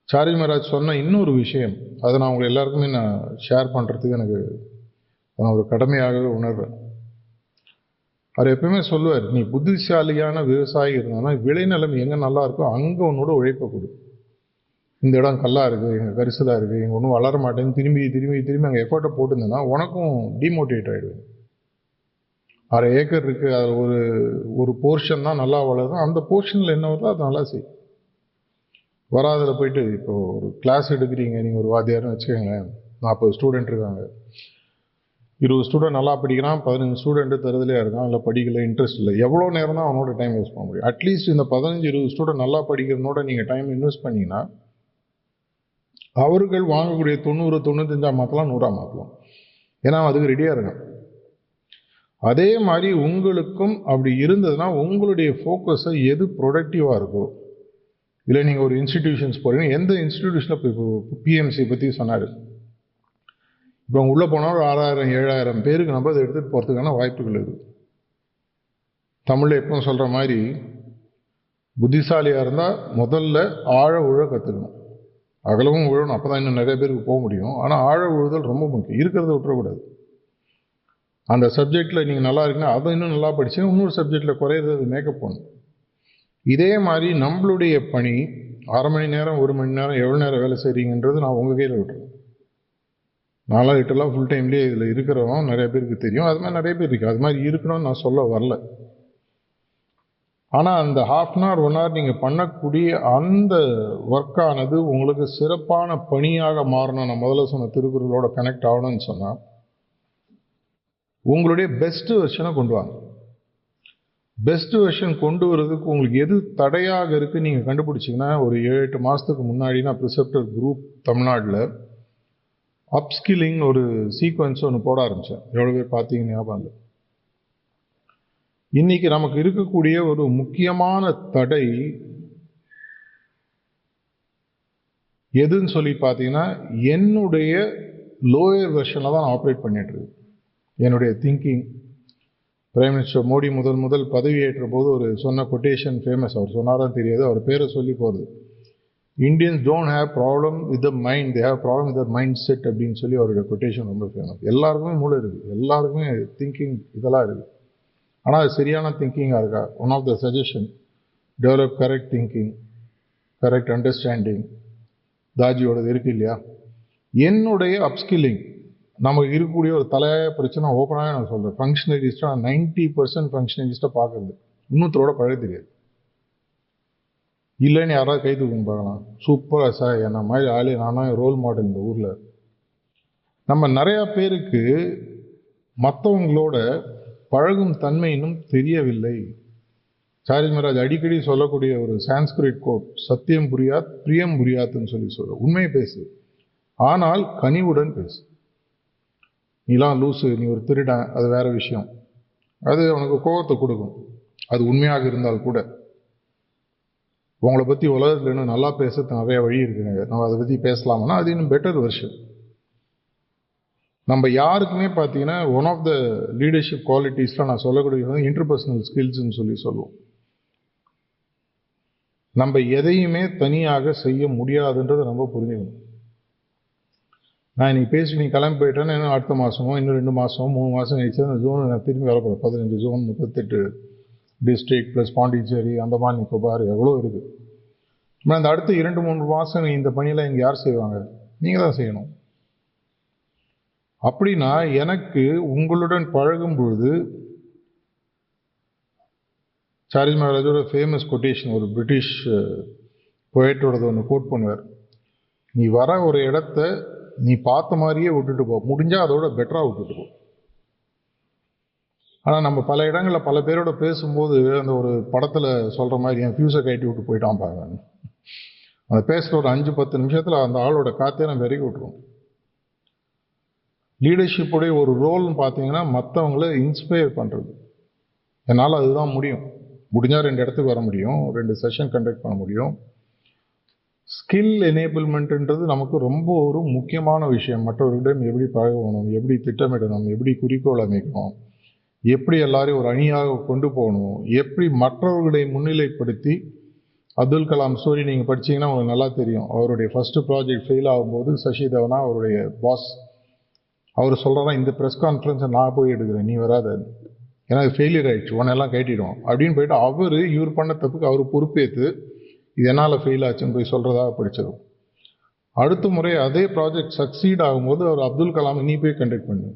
சார்ஜி மகாராஜ் சொன்ன இன்னொரு விஷயம், அதை நான் உங்களை எல்லாருக்குமே நான் ஷேர் பண்ணுறதுக்கு எனக்கு நான் ஒரு கடமையாகவே உணர்றேன். அவர் எப்பயுமே சொல்லுவார், நீ புத்திசாலியான விவசாயி இருந்தானா விளைநிலம் எங்கே நல்லா இருக்கோ அங்கே உன்னோட உழைப்பை கொடு. இந்த இடம் கல்லா இருக்குது, எங்கள் கரிசலாக இருக்குது, எங்கள் ஒன்றும் வளர மாட்டேன்னு திரும்பி திரும்பி திரும்பி அங்கே எஃபர்ட்டை போட்டுருந்தேன்னா உனக்கும் டிமோட்டிவேட் ஆகிடுவேன். 1/2 ஏக்கர் இருக்குது, அது ஒரு போர்ஷன் தான் நல்லா வளரும், அந்த போர்ஷனில் என்ன வருதோ அது நல்லா செய்யும். வராதில் போயிட்டு இப்போ ஒரு கிளாஸ் எடுக்கிறீங்க, நீங்கள் ஒரு வாத்தியார்னு வச்சுக்கோங்களேன், 40 ஸ்டூடெண்ட் இருக்காங்க, 20 ஸ்டூடெண்ட் நல்லா படிக்கிறான், 15 ஸ்டூடெண்ட்டு தருதலையாக இருக்கான், இல்லை படிக்கல, இன்ட்ரெஸ்ட் இல்லை. எவ்வளோ நேரம் தான் அவனோட டைம் வேஸ்ட் பண்ண முடியும்? அட்லீஸ்ட் இந்த 15-20 ஸ்டூடெண்ட் நல்லா படிக்கிறனோட நீங்கள் டைம் இன்வெஸ்ட் பண்ணிங்கன்னா அவர்கள் வாங்கக்கூடிய 90-95 மாற்றலாம், 100 மாற்றலாம். ஏன்னா அதுக்கு ரெடியாக இருக்கான். அதே மாதிரி உங்களுக்கும் அப்படி இருந்ததுன்னா உங்களுடைய ஃபோக்கஸை எது ப்ரொடக்டிவாக இருக்கோ, இல்லை நீங்கள் ஒரு இன்ஸ்டிடியூஷன்ஸ் போகிறீங்க, எந்த இன்ஸ்டிடியூஷனில் இப்போ பிஎம்சி பற்றி சொன்னார், இப்போ உள்ளே போனால் ஒரு 6000-7000 பேருக்கு நம்ம அதை எடுத்துகிட்டு போகிறதுக்கான வாய்ப்புகள் இருக்குது. தமிழில் எப்பவும் சொல்கிற மாதிரி புத்திசாலியாக இருந்தால் முதல்ல ஆழ உழ கற்றுக்கணும். அகலவும் உழணும், அப்போ தான் இன்னும் நிறைய பேருக்கு போக முடியும். ஆனால் ஆழ உழுதல் ரொம்ப முக்கியம். இருக்கிறத விட்டுறக்கூடாது. அந்த சப்ஜெக்டில் நீங்கள் நல்லா இருக்குன்னா அதை இன்னும் நல்லா படிச்சுன்னா இன்னொரு சப்ஜெக்டில் குறையிறது அது மேக்கப் பண்ணணும். இதே மாதிரி நம்மளுடைய பணி 1/2 மணி நேரம் 1 மணி நேரம் எவ்வளோ நேரம் வேலை செய்கிறீங்கன்றது நான் உங்கள் கையில் விட்டுறேன். நான்லாம் லிட்டலாக ஃபுல் டைம்லேயே இதில் இருக்கிறவங்க நிறைய பேருக்கு தெரியும். அது மாதிரி நிறைய பேர் இருக்குது. அது மாதிரி இருக்கணும்னு நான் சொல்ல வரல. ஆனால் அந்த 1/2 hour 1 hour நீங்கள் பண்ணக்கூடிய அந்த ஒர்க்கானது உங்களுக்கு சிறப்பான பணியாக மாறணும். நான் முதல்ல சொன்ன திருக்குறளோட கனெக்ட் ஆகணும்னு சொன்னால் உங்களுடைய பெஸ்ட் வெர்ஷனை கொண்டு வாங்க. பெஸ்ட் வெர்ஷன் கொண்டு வரதுக்கு உங்களுக்கு எது தடையாக இருக்குது நீங்கள் கண்டுபிடிச்சிங்கன்னா, ஒரு 7-8 மாதத்துக்கு முன்னாடி நான் ப்ரிசெப்டர் குரூப் தமிழ்நாட்டில் அப்ஸ்கில்லிங் ஒரு சீக்வன்ஸ் ஒன்று போட ஆரம்பித்தேன். எவ்வளோ பேர் பார்த்தீங்கன்னு ஞாபகம் இல்லை. இன்னைக்கு நமக்கு இருக்கக்கூடிய ஒரு முக்கியமான தடை எதுன்னு சொல்லி பார்த்தீங்கன்னா, என்னுடைய லோயர் வெர்ஷனில் தான் நான் ஆப்ரேட் பண்ணிட்டு இருக்கேன். என்னுடைய திங்கிங். பிரைம் மினிஸ்டர் மோடி முதல் பதவியேற்ற போது ஒரு சொன்ன கொட்டேஷன் ஃபேமஸ். அவர் சொன்னாதான் தெரியாது, அவர் பேரை சொல்லி போகுது. Indians don't have problem with the mind, they have problem with the mind set அப்படின்னு சொல்லி அவருடைய கொட்டேஷன் ரொம்ப ஃபேமஸ். எல்லாருக்குமே மூளை இருக்குது, எல்லாருக்குமே திங்கிங் இதெல்லாம் இருக்குது. ஆனால் அது சரியான திங்கிங்காக இருக்கா? One of the suggestion, develop correct thinking, correct understanding. தாஜியோடது இருக்கு இல்லையா? என்னுடைய அப்ஸ்கில்லிங் நமக்கு இருக்கக்கூடிய ஒரு தலையாய பிரச்சனை ஓப்பனாக நான் சொல்கிறேன். ஃபங்க்ஷனலிஸ்ட்டாக 90% ஃபங்க்ஷனலிஸ்ட்டாக பார்க்குறது இன்னொருத்தரோட பழைய தெரியாது. இல்லைன்னு யாராவது கை தூக்குன்னு பார்க்கலாம். சூப்பராக சார், என்ன மாதிரி ஆளு, நானா ரோல் மாடல் இந்த ஊரில். நம்ம நிறையா பேருக்கு மற்றவங்களோட பழகும் தன்மை இன்னும் தெரியவில்லை. சாரிஸ் மகாராஜ் அடிக்கடி சொல்லக்கூடிய ஒரு சான்ஸ்கிரிட் கோட், சத்தியம் புரியாத் பிரியம் புரியாத்துன்னு சொல்லி சொல்ற. உண்மையை பேசு, ஆனால் கனிவுடன் பேசு. நீலாம் லூசு, நீ ஒரு திருடன், அது வேற விஷயம். அது அவனுக்கு கோபத்தை கொடுக்கும், அது உண்மையாக இருந்தால் கூட. உங்களை பற்றி உலகத்தில் இன்னும் நல்லா பேசுறது நிறைய வழி இருக்குங்க, நம்ம அதை பற்றி பேசலாம்னா அது இன்னும் பெட்டர் வெர்ஷன். நம்ம யாருக்குமே பார்த்தீங்கன்னா ஒன் ஆஃப் த லீடர்ஷிப் குவாலிட்டிஸ்லாம் நான் சொல்லக்கூடிய இன்டர்பர்சனல் ஸ்கில்ஸ்ன்னு சொல்லி சொல்லுவோம். நம்ம எதையுமே தனியாக செய்ய முடியாதுன்றதை நம்ம புரிஞ்சுக்கணும். நான் இன்னைக்கு பேசி நீ கிளம்பி போயிட்டேன்னா இன்னும் அடுத்த மாதமோ இன்னும் 2 மாதமோ 3 மாதம் கழிச்சு அந்த ஜோன் நான் திரும்பி வரப்போகிறேன். 15 zone, 38 district plus Pondicherry, Andaman Nicobar எவ்வளோ இருக்குது. ஆனால் அந்த அடுத்த 2-3 மாதம் இந்த பணியில் இங்கே யார் செய்வாங்க? நீங்கள் தான் செய்யணும். அப்படின்னா எனக்கு உங்களுடன் பழகும் பொழுது சாரிஸ் மகாராஜோட ஃபேமஸ் கொட்டேஷன், ஒரு பிரிட்டிஷ் போயட்டோடது ஒன்று கோட் பண்ணுவார். நீ வர ஒரு இடத்த நீ பார்த்த மாதிரியே விட்டுட்டு போ, முடிஞ்சால் அதோட பெட்டராக விட்டுட்டு போ. ஆனால் நம்ம பல இடங்களில் பல பேரோட பேசும்போது அந்த ஒரு படத்தில் சொல்கிற மாதிரி என் ஃபியூஸை கட்டி விட்டு போயிட்டான் பாருங்க. அந்த பேசுகிற ஒரு 5-10 நிமிஷத்தில் அந்த ஆளோட காற்றே நம்ம இறக்கி விட்டுருவோம். லீடர்ஷிப்புடைய ஒரு ரோல்னு பார்த்தீங்கன்னா மற்றவங்கள இன்ஸ்பயர் பண்ணுறது. என்னால் அதுதான் முடியும். முடிஞ்சால் 2 இடத்துக்கு வர முடியும், 2 செஷன் கண்டக்ட் பண்ண முடியும். ஸ்கில் எனேபிள்மெண்ட்ன்றது நமக்கு ரொம்ப ஒரு முக்கியமான விஷயம். மற்றவர்களிடம் எப்படி பழகணும், எப்படி திட்டமிடணும், எப்படி குறிக்கோள் அமைக்கணும், எப்படி எல்லாரையும் ஒரு அணியாக கொண்டு போகணும், எப்படி மற்றவர்களை முன்னிலைப்படுத்தி. அப்துல் கலாம் ஸ்டோரி நீங்கள் படிச்சீங்கன்னா உங்களுக்கு நல்லா தெரியும். அவருடைய ஃபர்ஸ்ட் ப்ராஜெக்ட் ஃபெயில் ஆகும்போது சசி தவனா அவருடைய பாஸ் அவர் சொல்கிறதா, இந்த ப்ரெஸ் கான்ஃபரன்ஸை நான் போய் எடுக்கிறேன், நீ வராத. ஏன்னா அது ஃபெயிலியர் ஆகிடுச்சு, உன்னெல்லாம் கேட்டிடும் அப்படின்னு போயிட்டு அவர் இவர் பண்ண தப்புக்கு அவர் பொறுப்பேற்று இது என்னால் ஃபெயில் ஆச்சுன்னு போய் சொல்கிறதாக படித்தது. அடுத்த முறை அதே ப்ராஜெக்ட் சக்சீட் ஆகும்போது அவர் அப்துல் கலாம் நீ போய் கண்டக்ட் பண்ணு.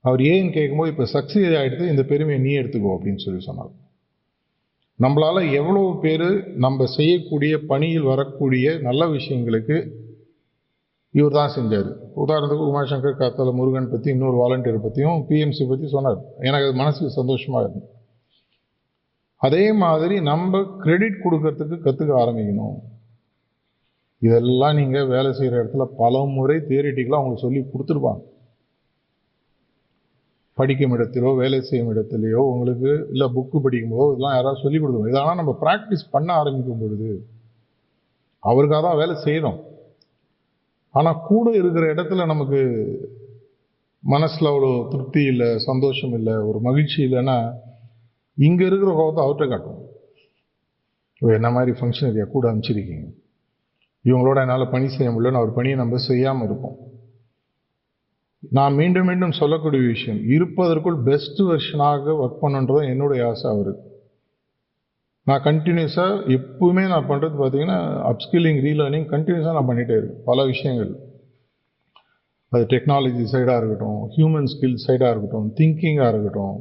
அவர் ஏன்னு கேட்கும்போது இப்போ சக்சீட் ஆகிடுது, இந்த பெருமையை நீ எடுத்துக்கோ அப்படின்னு சொன்னார். நம்மளால் எவ்வளோ பேர் நம்ம செய்யக்கூடிய பணியில் வரக்கூடிய நல்ல விஷயங்களுக்கு இவர் தான் செஞ்சார். உதாரணத்துக்கு உமாசங்கர் காத்தால முருகன் பற்றி, இன்னொரு வாலண்டியர் பற்றியும் பிஎம்சி பற்றி சொன்னார். எனக்கு அது மனசுக்கு சந்தோஷமாக இருந்தது. அதே மாதிரி நம்ம கிரெடிட் கொடுக்கறதுக்கு கற்றுக்க ஆரம்பிக்கணும். இதெல்லாம் நீங்கள் வேலை செய்கிற இடத்துல பல முறை தியரிட்டிக்கலாக அவங்களுக்கு சொல்லி கொடுத்துருப்பாங்க. படிக்கும் இடத்திலோ வேலை செய்யும் இடத்துலையோ உங்களுக்கு இல்லை புக்கு படிக்கும்போதோ இதெல்லாம் யாராவது சொல்லி கொடுத்துருவோம். இதெல்லாம் நம்ம ப்ராக்டிஸ் பண்ண ஆரம்பிக்கும் பொழுது அவருக்காக தான் வேலை செய்யணும். ஆனால் கூட இருக்கிற இடத்துல நமக்கு மனசில் அவ்வளோ திருப்தி இல்லை, சந்தோஷம் இல்லை, ஒரு மகிழ்ச்சி இல்லைன்னா இங்கே இருக்கிற கோபத்தை அவர்கிட்ட காட்டும். என்ன மாதிரி ஃபங்க்ஷனரியா கூட அனுப்பிச்சிருக்கீங்க, இவங்களோட என்னால் பணி செய்ய முடியலன்னு அவர் பணியை நம்ம செய்யாமல் இருப்போம். நான் மீண்டும் மீண்டும் சொல்லக்கூடிய விஷயம், இருப்பதற்குள் பெஸ்ட் வெர்ஷனாக ஒர்க் பண்ணுன்றதும் என்னுடைய ஆசை. அவருக்கு நான் கண்டினியூஸாக எப்பவுமே நான் பண்ணுறது பார்த்தீங்கன்னா அப்ஸ்கில்லிங், ரீலேர்னிங் கண்டினியூஸாக நான் பண்ணிகிட்டே இருக்கேன். பல விஷயங்கள், அது டெக்னாலஜி சைடாக இருக்கட்டும், ஹியூமன் ஸ்கில் சைடாக இருக்கட்டும், திங்கிங்காக இருக்கட்டும்,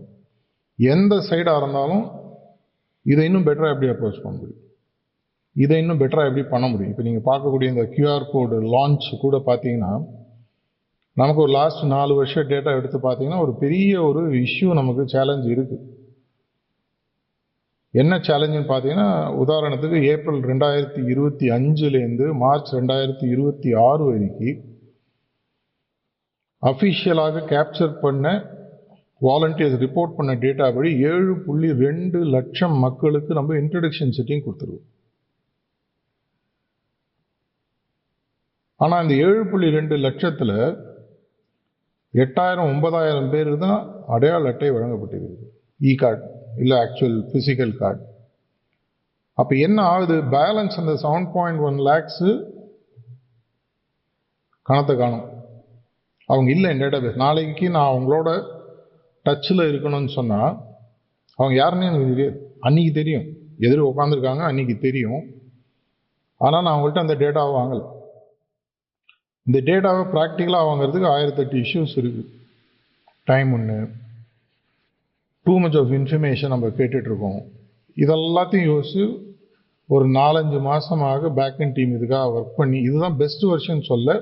எந்த சைடாக இருந்தாலும் இதை இன்னும் பெட்டராக எப்படி அப்ரோச் பண்ண முடியும், இதை இன்னும் பெட்டராக எப்படி பண்ண முடியும். இப்போ நீங்கள் பார்க்கக்கூடிய இந்த கியூஆர் கோடு லான்ச் கூட பார்த்தீங்கன்னா நமக்கு ஒரு லாஸ்ட் 4 வருஷம் டேட்டா எடுத்து பார்த்தீங்கன்னா ஒரு பெரிய ஒரு இஷ்யூ நமக்கு சேலஞ்ச் இருக்குது. என்ன சேலஞ்சுன்னு பார்த்தீங்கன்னா, உதாரணத்துக்கு ஏப்ரல் 2025 மார்ச் 2026 வரைக்கும் அஃபிஷியலாக கேப்சர் பண்ண வாலண்டியர்ஸ் ரிப்போர்ட் பண்ண டேட்டா படி 7.2 லட்சம் மக்களுக்கு நம்ம இன்ட்ரடக்ஷன் செட்டிங் கொடுத்துருவோம். ஆனால் இந்த 7.2 லட்சத்தில் 8,000-9,000 பேருக்கு தான் அடையாள அட்டை வழங்கப்பட்டிருக்கு, இ கார்டு இல்லை ஆக்சுவல் ஃபிசிக்கல் கார்டு. அப்போ என்ன ஆகுது, பேலன்ஸ் அந்த 7.1 லேக்ஸு கணத்தை காணும். அவங்க இல்லை என் டேட்டா பேஸ். நாளைக்கு நான் அவங்களோட டச்சில் இருக்கணும்னு சொன்னால் அவங்க யாருன்னு எனக்கு தெரியாது. அன்றைக்கி தெரியும், எதிர் உட்காந்துருக்காங்க அன்றைக்கி தெரியும். ஆனால் நான் அவங்கள்ட்ட அந்த டேட்டாவை வாங்கலை. இந்த டேட்டாவை ப்ராக்டிக்கலாக வாங்கிறதுக்கு 1008 இஷ்யூஸ் இருக்குது. டைம் ஒன்று, டூ மச் ஆஃப் இன்ஃபர்மேஷன் நம்ம கேட்டுட்ருக்கோம். இதெல்லாத்தையும் யோசிச்சு ஒரு 4-5 மாதமாக பேக்கெண்ட் டீம் இதுக்காக ஒர்க் பண்ணி இதுதான் பெஸ்ட் வெர்ஷன் சொல்ல.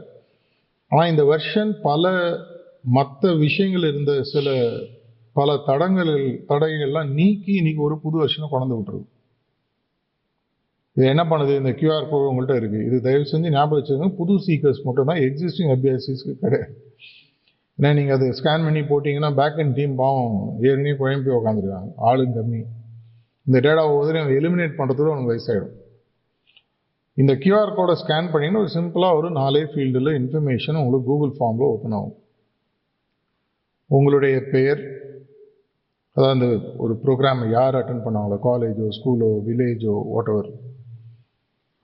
ஆனால் இந்த வெர்ஷன் பல மற்ற விஷயங்கள் இருந்த சில பல தடைகள்லாம் நீக்கி இன்னைக்கு ஒரு புது வெர்ஷனை கொண்டு விட்டுருது. இது என்ன பண்ணுது, இந்த கியூஆர் கோடு உங்கள்கிட்ட இருக்குது, இது தயவு செஞ்சு ஞாபகம் வச்சுக்கோங்க, புது சீக்கர்ஸ் மட்டும் தான், எக்ஸிஸ்டிங் அபியாசிஸ்க்கு கிடையாது. ஏன்னா நீங்கள் அதை ஸ்கேன் பண்ணி போட்டிங்கன்னா பேக்கெண்ட் டீம் பாவம் ஏற்கனவே குழம்பி உட்காந்துருக்காங்க, ஆளுங்க கம்மி. இந்த டேட்டாவை உதவி எலிமினேட் பண்ணுறதுக்கு உங்களுக்கு வயசாகிடும். இந்த கியூஆர் கோடை ஸ்கேன் பண்ணிங்கன்னா ஒரு சிம்பிளாக ஒரு 4 ஃபீல்டில் இன்ஃபர்மேஷன் உங்களுக்கு கூகுள் ஃபார்மில் ஓப்பன் ஆகும். உங்களுடைய பெயர், அதாவது அந்த ஒரு ப்ரோக்ராமை யார் அட்டென்ட் பண்ணாங்களோ, காலேஜோ ஸ்கூலோ வில்லேஜோ வாட்எவர்,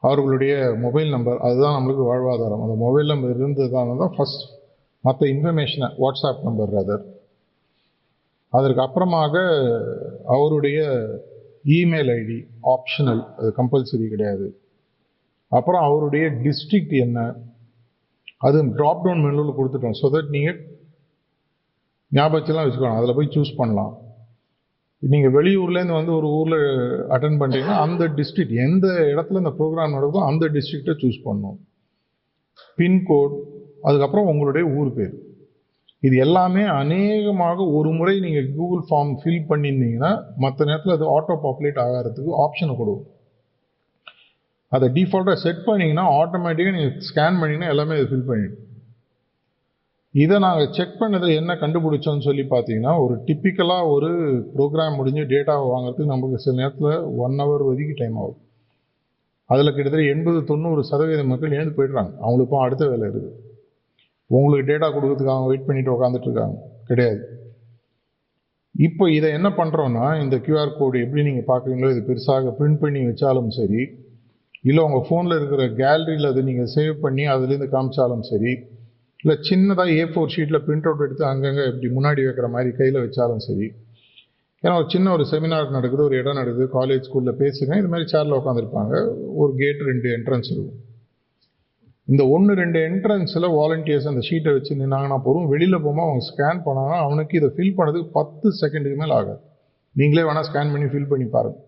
அவர்களுடைய மொபைல் நம்பர், அதுதான் நம்மளுக்கு வாழ்வாதாரம். அந்த மொபைல் நம்பர் இருந்ததுதான தான் ஃபஸ்ட் மற்ற இன்ஃபர்மேஷனை, வாட்ஸ்அப் நம்பர் ரதர். அதற்கு அப்புறமாக அவருடைய இமெயில் ஐடி ஆப்ஷனல், அது கம்பல்சரி கிடையாது. அப்புறம் அவருடைய டிஸ்ட்ரிக்ட் என்ன, அது ட்ராப் டவுன் மெனுவில் கொடுத்துட்டோம். ஸோ தட் நீங்கள் ஞாபகத்தெல்லாம் வச்சுக்கலாம், அதில் போய் சூஸ் பண்ணலாம். நீங்கள் வெளியூர்லேருந்து வந்து ஒரு ஊரில் அட்டன் பண்ணுறீங்கன்னா அந்த டிஸ்ட்ரிக்ட், எந்த இடத்துல இந்த ப்ரோக்ராம் நடக்குதோ அந்த டிஸ்ட்ரிக்டை சூஸ் பண்ணணும். பின்கோட், அதுக்கப்புறம் உங்களுடைய ஊர் பேர். இது எல்லாமே அநேகமாக ஒரு முறை நீங்கள் கூகுள் ஃபார்ம் ஃபில் பண்ணியிருந்தீங்கன்னா மற்ற நேரத்தில் அது ஆட்டோ பாப்புலேட் ஆகிறதுக்கு ஆப்ஷனை கொடுக்கும். அதை டிஃபால்ட்டாக செட் பண்ணிங்கன்னா ஆட்டோமேட்டிக்காக நீங்கள் ஸ்கேன் பண்ணிங்கன்னா எல்லாமே அதை ஃபில் பண்ணிடும். இதை நாங்கள் செக் பண்ணது என்ன கண்டுபிடிச்சோன்னு சொல்லி பார்த்தீங்கன்னா, ஒரு டிப்பிக்கலாக ஒரு ப்ரோக்ராம் முடிஞ்சு டேட்டாவை வாங்குறதுக்கு நமக்கு சில நேரத்தில் 1 hour வரைக்கும் டைம் ஆகும். அதில் கிட்டத்தட்ட 80-90% மக்கள் எழுந்து போய்ட்றாங்க, அவங்களுக்கும் அடுத்த வேலை இருக்குது. உங்களுக்கு டேட்டா கொடுக்கறதுக்கு அவங்க வெயிட் பண்ணிட்டு உட்காந்துட்ருக்காங்க கிடையாது. இப்போ இதை என்ன பண்ணுறோன்னா, இந்த கியூஆர் கோடு எப்படி நீங்கள் பார்க்குறீங்களோ இது பெருசாக பிரிண்ட் பண்ணி வச்சாலும் சரி, இல்லை உங்கள் ஃபோனில் இருக்கிற கேலரியில் அதை நீங்கள் சேவ் பண்ணி அதுலேருந்து காமிச்சாலும் சரி, இல்லை சின்னதாக A4 ஷீட்டில் பிரிண்ட் அவுட் எடுத்து அங்கங்கே இப்படி முன்னாடி வைக்கிற மாதிரி கையில் வச்சாலும் சரி. ஏன்னா ஒரு சின்ன ஒரு செமினார் நடக்குது, ஒரு இடம் நடக்குது, காலேஜ் ஸ்கூலில் பேசுகிறேன், இது மாதிரி சேரில் உட்காந்துருப்பாங்க, ஒரு கேட் 2 என்ட்ரன்ஸ் இருக்கும். இந்த 1-2 என்ட்ரன்ஸில் வாலண்டியர்ஸ் அந்த ஷீட்டை வச்சு நின்னாங்கன்னா போதும், வெளியில் போகும்போது அவங்க ஸ்கேன் பண்ணாங்கன்னா அவனுக்கு இதை ஃபில் பண்ணதுக்கு 10 செகண்டுக்கு மேலே ஆகாது. நீங்களே வேணால் ஸ்கேன் பண்ணி ஃபில் பண்ணி பாருங்கள்.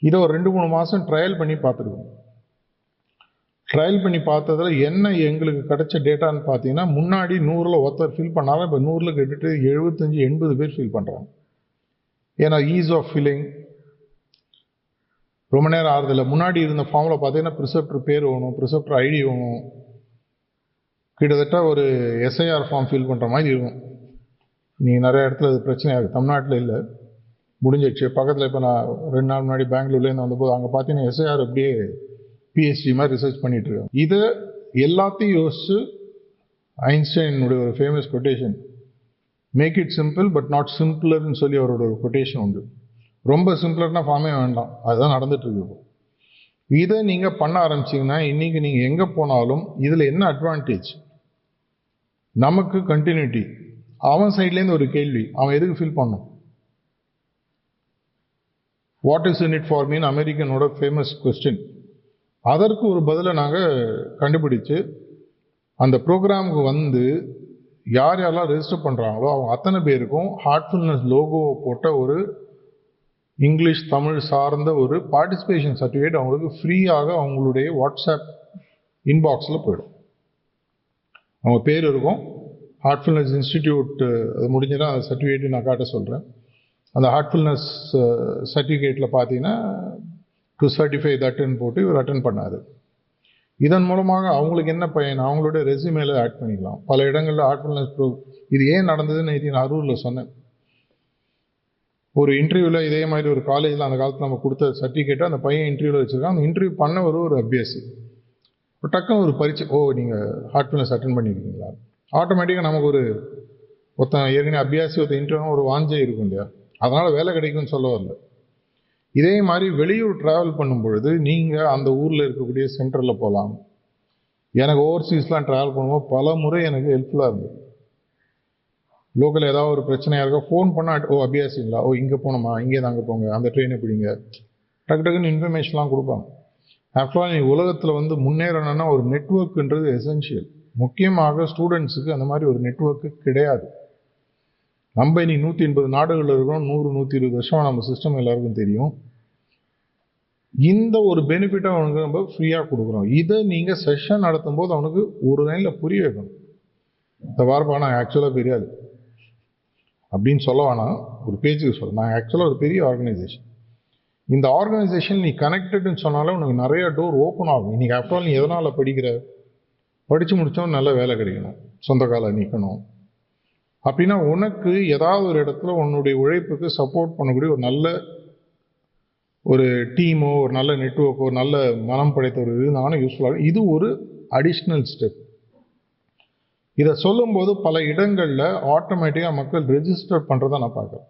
இதை ஒரு 2-3 மாதம் ட்ரையல் பண்ணி பார்த்துருக்கோம். ட்ரையல் பண்ணி பார்த்ததில் என்ன எங்களுக்கு கிடைச்ச டேட்டான்னு பார்த்தீங்கன்னா, முன்னாடி 100ல் ஒருத்தர் ஃபில் பண்ணாலும் இப்போ 100ல் கேட்டுட்டு 75-80 பேர் ஃபில் பண்ணுறாங்க. ஏன்னா ஈஸ் ஆஃப் ஃபில்லிங், ரொம்ப நேரம் ஆறுதில்லை. முன்னாடி இருந்த ஃபார்மில் பார்த்தீங்கன்னா ப்ரிசெப்டர் பேர் வேணும், ப்ரிசெப்டர் ஐடி வேணும், கிட்டத்தட்ட ஒரு SIR ஃபார்ம் ஃபில் பண்ணுற மாதிரி இருக்கும். நீங்கள் நிறைய இடத்துல அது பிரச்சனையாகுது. தமிழ்நாட்டில் இல்லை, முடிஞ்சிடுச்சு. பக்கத்தில் இப்போ நான் 2 நாள் முன்னாடி பெங்களூர்லேருந்து வந்தபோது அங்கே பார்த்தீங்கன்னா SIR அப்படியே PhD மாதிரி ரிசர்ச் பண்ணிட்டு இருக்கோம். இதை எல்லாத்தையும் யோசிச்சு ஐன்ஸ்டைனுடைய ஒரு famous quotation, make it simple but not சிம்பிளர்னு சொல்லி அவரோட ஒரு கொட்டேஷன் உண்டு. ரொம்ப சிம்பிளர்னா ஃபார்மே வேண்டாம், அதுதான் நடந்துட்டு இருக்கு. இதை நீங்கள் பண்ண ஆரம்பிச்சிங்கன்னா இன்னைக்கு நீங்கள் எங்கே போனாலும் இதில் என்ன அட்வான்டேஜ், நமக்கு கண்டினியூட்டி. அவன் சைட்லேருந்து ஒரு கேள்வி, அவன் எதுக்கு ஃபில் பண்ணும், what is in it for me அமெரிக்கனோட ஃபேமஸ் கொஸ்டின். அதற்கு ஒரு பதிலை நாங்கள் கண்டுபிடிச்சு அந்த ப்ரோக்ராமுக்கு வந்து யார் யாரெல்லாம் ரெஜிஸ்டர் பண்ணுறாங்களோ அவங்க அத்தனை பேருக்கும் ஹார்ட்ஃபுல்னஸ் லோகோவை போட்ட ஒரு இங்கிலீஷ் தமிழ் சார்ந்த ஒரு பார்ட்டிசிபேஷன் சர்டிஃபிகேட் அவங்களுக்கு ஃப்ரீயாக அவங்களுடைய வாட்ஸ்அப் இன்பாக்ஸில் போயிடும். அவங்க பேர் இருக்கும், ஹார்ட்ஃபுல்னஸ் இன்ஸ்டிடியூட், அது முடிஞ்சதா அந்த சர்டிஃபிகேட்டு நான் காட்ட சொல்கிறேன். அந்த ஹார்ட்ஃபுல்னஸ் சர்டிஃபிகேட்டில் பார்த்தீங்கன்னா டு சர்டிஃபை தட்டுன்னு போட்டு இவர் அட்டன் பண்ணார். இதன் மூலமாக அவங்களுக்கு என்ன பயன், அவங்களுடைய ரெஸ்யூமேல ஆட் பண்ணிக்கலாம். பல இடங்களில் ஹார்ட்ஃபுல்னஸ் இது ஏன் நடந்ததுன்னு நான் அரூரில் சொன்னேன். ஒரு இன்டர்வியூவில் இதே மாதிரி ஒரு காலேஜில் அந்த காலத்தில் நம்ம கொடுத்த சர்டிஃபிகேட்டை அந்த பையன் இன்டர்வியூவில் வச்சுருக்கான். அந்த இன்டர்வியூ பண்ண ஒரு அபியாசி டக்குன்னு ஒரு பரிச்சை, ஓ நீங்கள் ஹார்ட்ஃபுல்னஸ் அட்டன் பண்ணியிருக்கீங்களா, ஆட்டோமேட்டிக்காக நமக்கு ஒரு ஒருத்தன் ஏற்கனவே அபியாசி ஒருத்தன் இன்டர்வியூ ஒரு வாஞ்சே இருக்கும் இல்லையா, அதனால் வேலை கிடைக்கும்னு சொல்ல வரல. இதே மாதிரி வெளியூர் ட்ராவல் பண்ணும் பொழுது நீங்கள் அந்த ஊரில் இருக்கக்கூடிய சென்டரில் போகலாம். எனக்கு ஓவர்சீஸ்லாம் ட்ராவல் பண்ணும்போது பல முறை எனக்கு ஹெல்ப்ஃபுல்லாக இருந்தது. லோக்கல் ஏதாவது ஒரு பிரச்சனையாக இருக்கா, ஃபோன் பண்ணால் ஓ அபியாசிங்களா, ஓ இங்கே போகணுமா, இங்கே தாங்க போங்க, அந்த ட்ரெயினை பிடிங்க, டக்கு டக்குன்னு இன்ஃபர்மேஷன்லாம் கொடுப்பாங்க. ஆக்சுவலாக நீ உலகத்தில் வந்து முன்னேறணும்னா ஒரு நெட்வொர்க்குன்றது எசென்ஷியல். முக்கியமாக ஸ்டூடெண்ட்ஸுக்கு அந்த மாதிரி ஒரு நெட்வொர்க்கு கிடையாது. நம்ம இனி 180 நாடுகளில் இருக்கிறோம், 100-120 வருஷமாக நம்ம சிஸ்டம் எல்லாருக்கும் தெரியும். இந்த ஒரு பெனிஃபிட்டை அவனுக்கு நம்ம ஃப்ரீயாக கொடுக்குறோம். இதை நீங்கள் செஷன் நடத்தும் போது அவனுக்கு ஒரு லைனில் புரிய வைக்கணும். இந்த வாரப்பா நான் ஆக்சுவலாக பெரிய ஆள் அப்படின்னு சொல்ல வேணாம், ஒரு பேச்சுக்கு சொல்ல, நான் ஆக்சுவலாக ஒரு பெரிய ஆர்கனைசேஷன், இந்த ஆர்கனைசேஷன் நீ கனெக்டட்னு சொன்னாலும் உனக்கு நிறைய டோர் ஓப்பன் ஆகும். இன்னைக்கு ஆஃப்டர் நீ எதனால் படித்து முடித்தவன் நல்ல வேலை கிடைக்கணும், சொந்த காலை நிற்கணும் அப்படின்னா உனக்கு ஏதாவது ஒரு இடத்துல உன்னுடைய உழைப்புக்கு சப்போர்ட் பண்ணக்கூடிய ஒரு நல்ல ஒரு டீமோ ஒரு நல்ல நெட்வொர்க்கோ நல்ல மனம் படைத்தவர் இருந்தாலும் யூஸ்ஃபுல்லாக. இது ஒரு அடிஷ்னல் ஸ்டெப். இதை சொல்லும்போது பல இடங்களில் ஆட்டோமேட்டிக்காக மக்கள் ரெஜிஸ்டர் பண்ணுறதை நான் பார்க்குறேன்.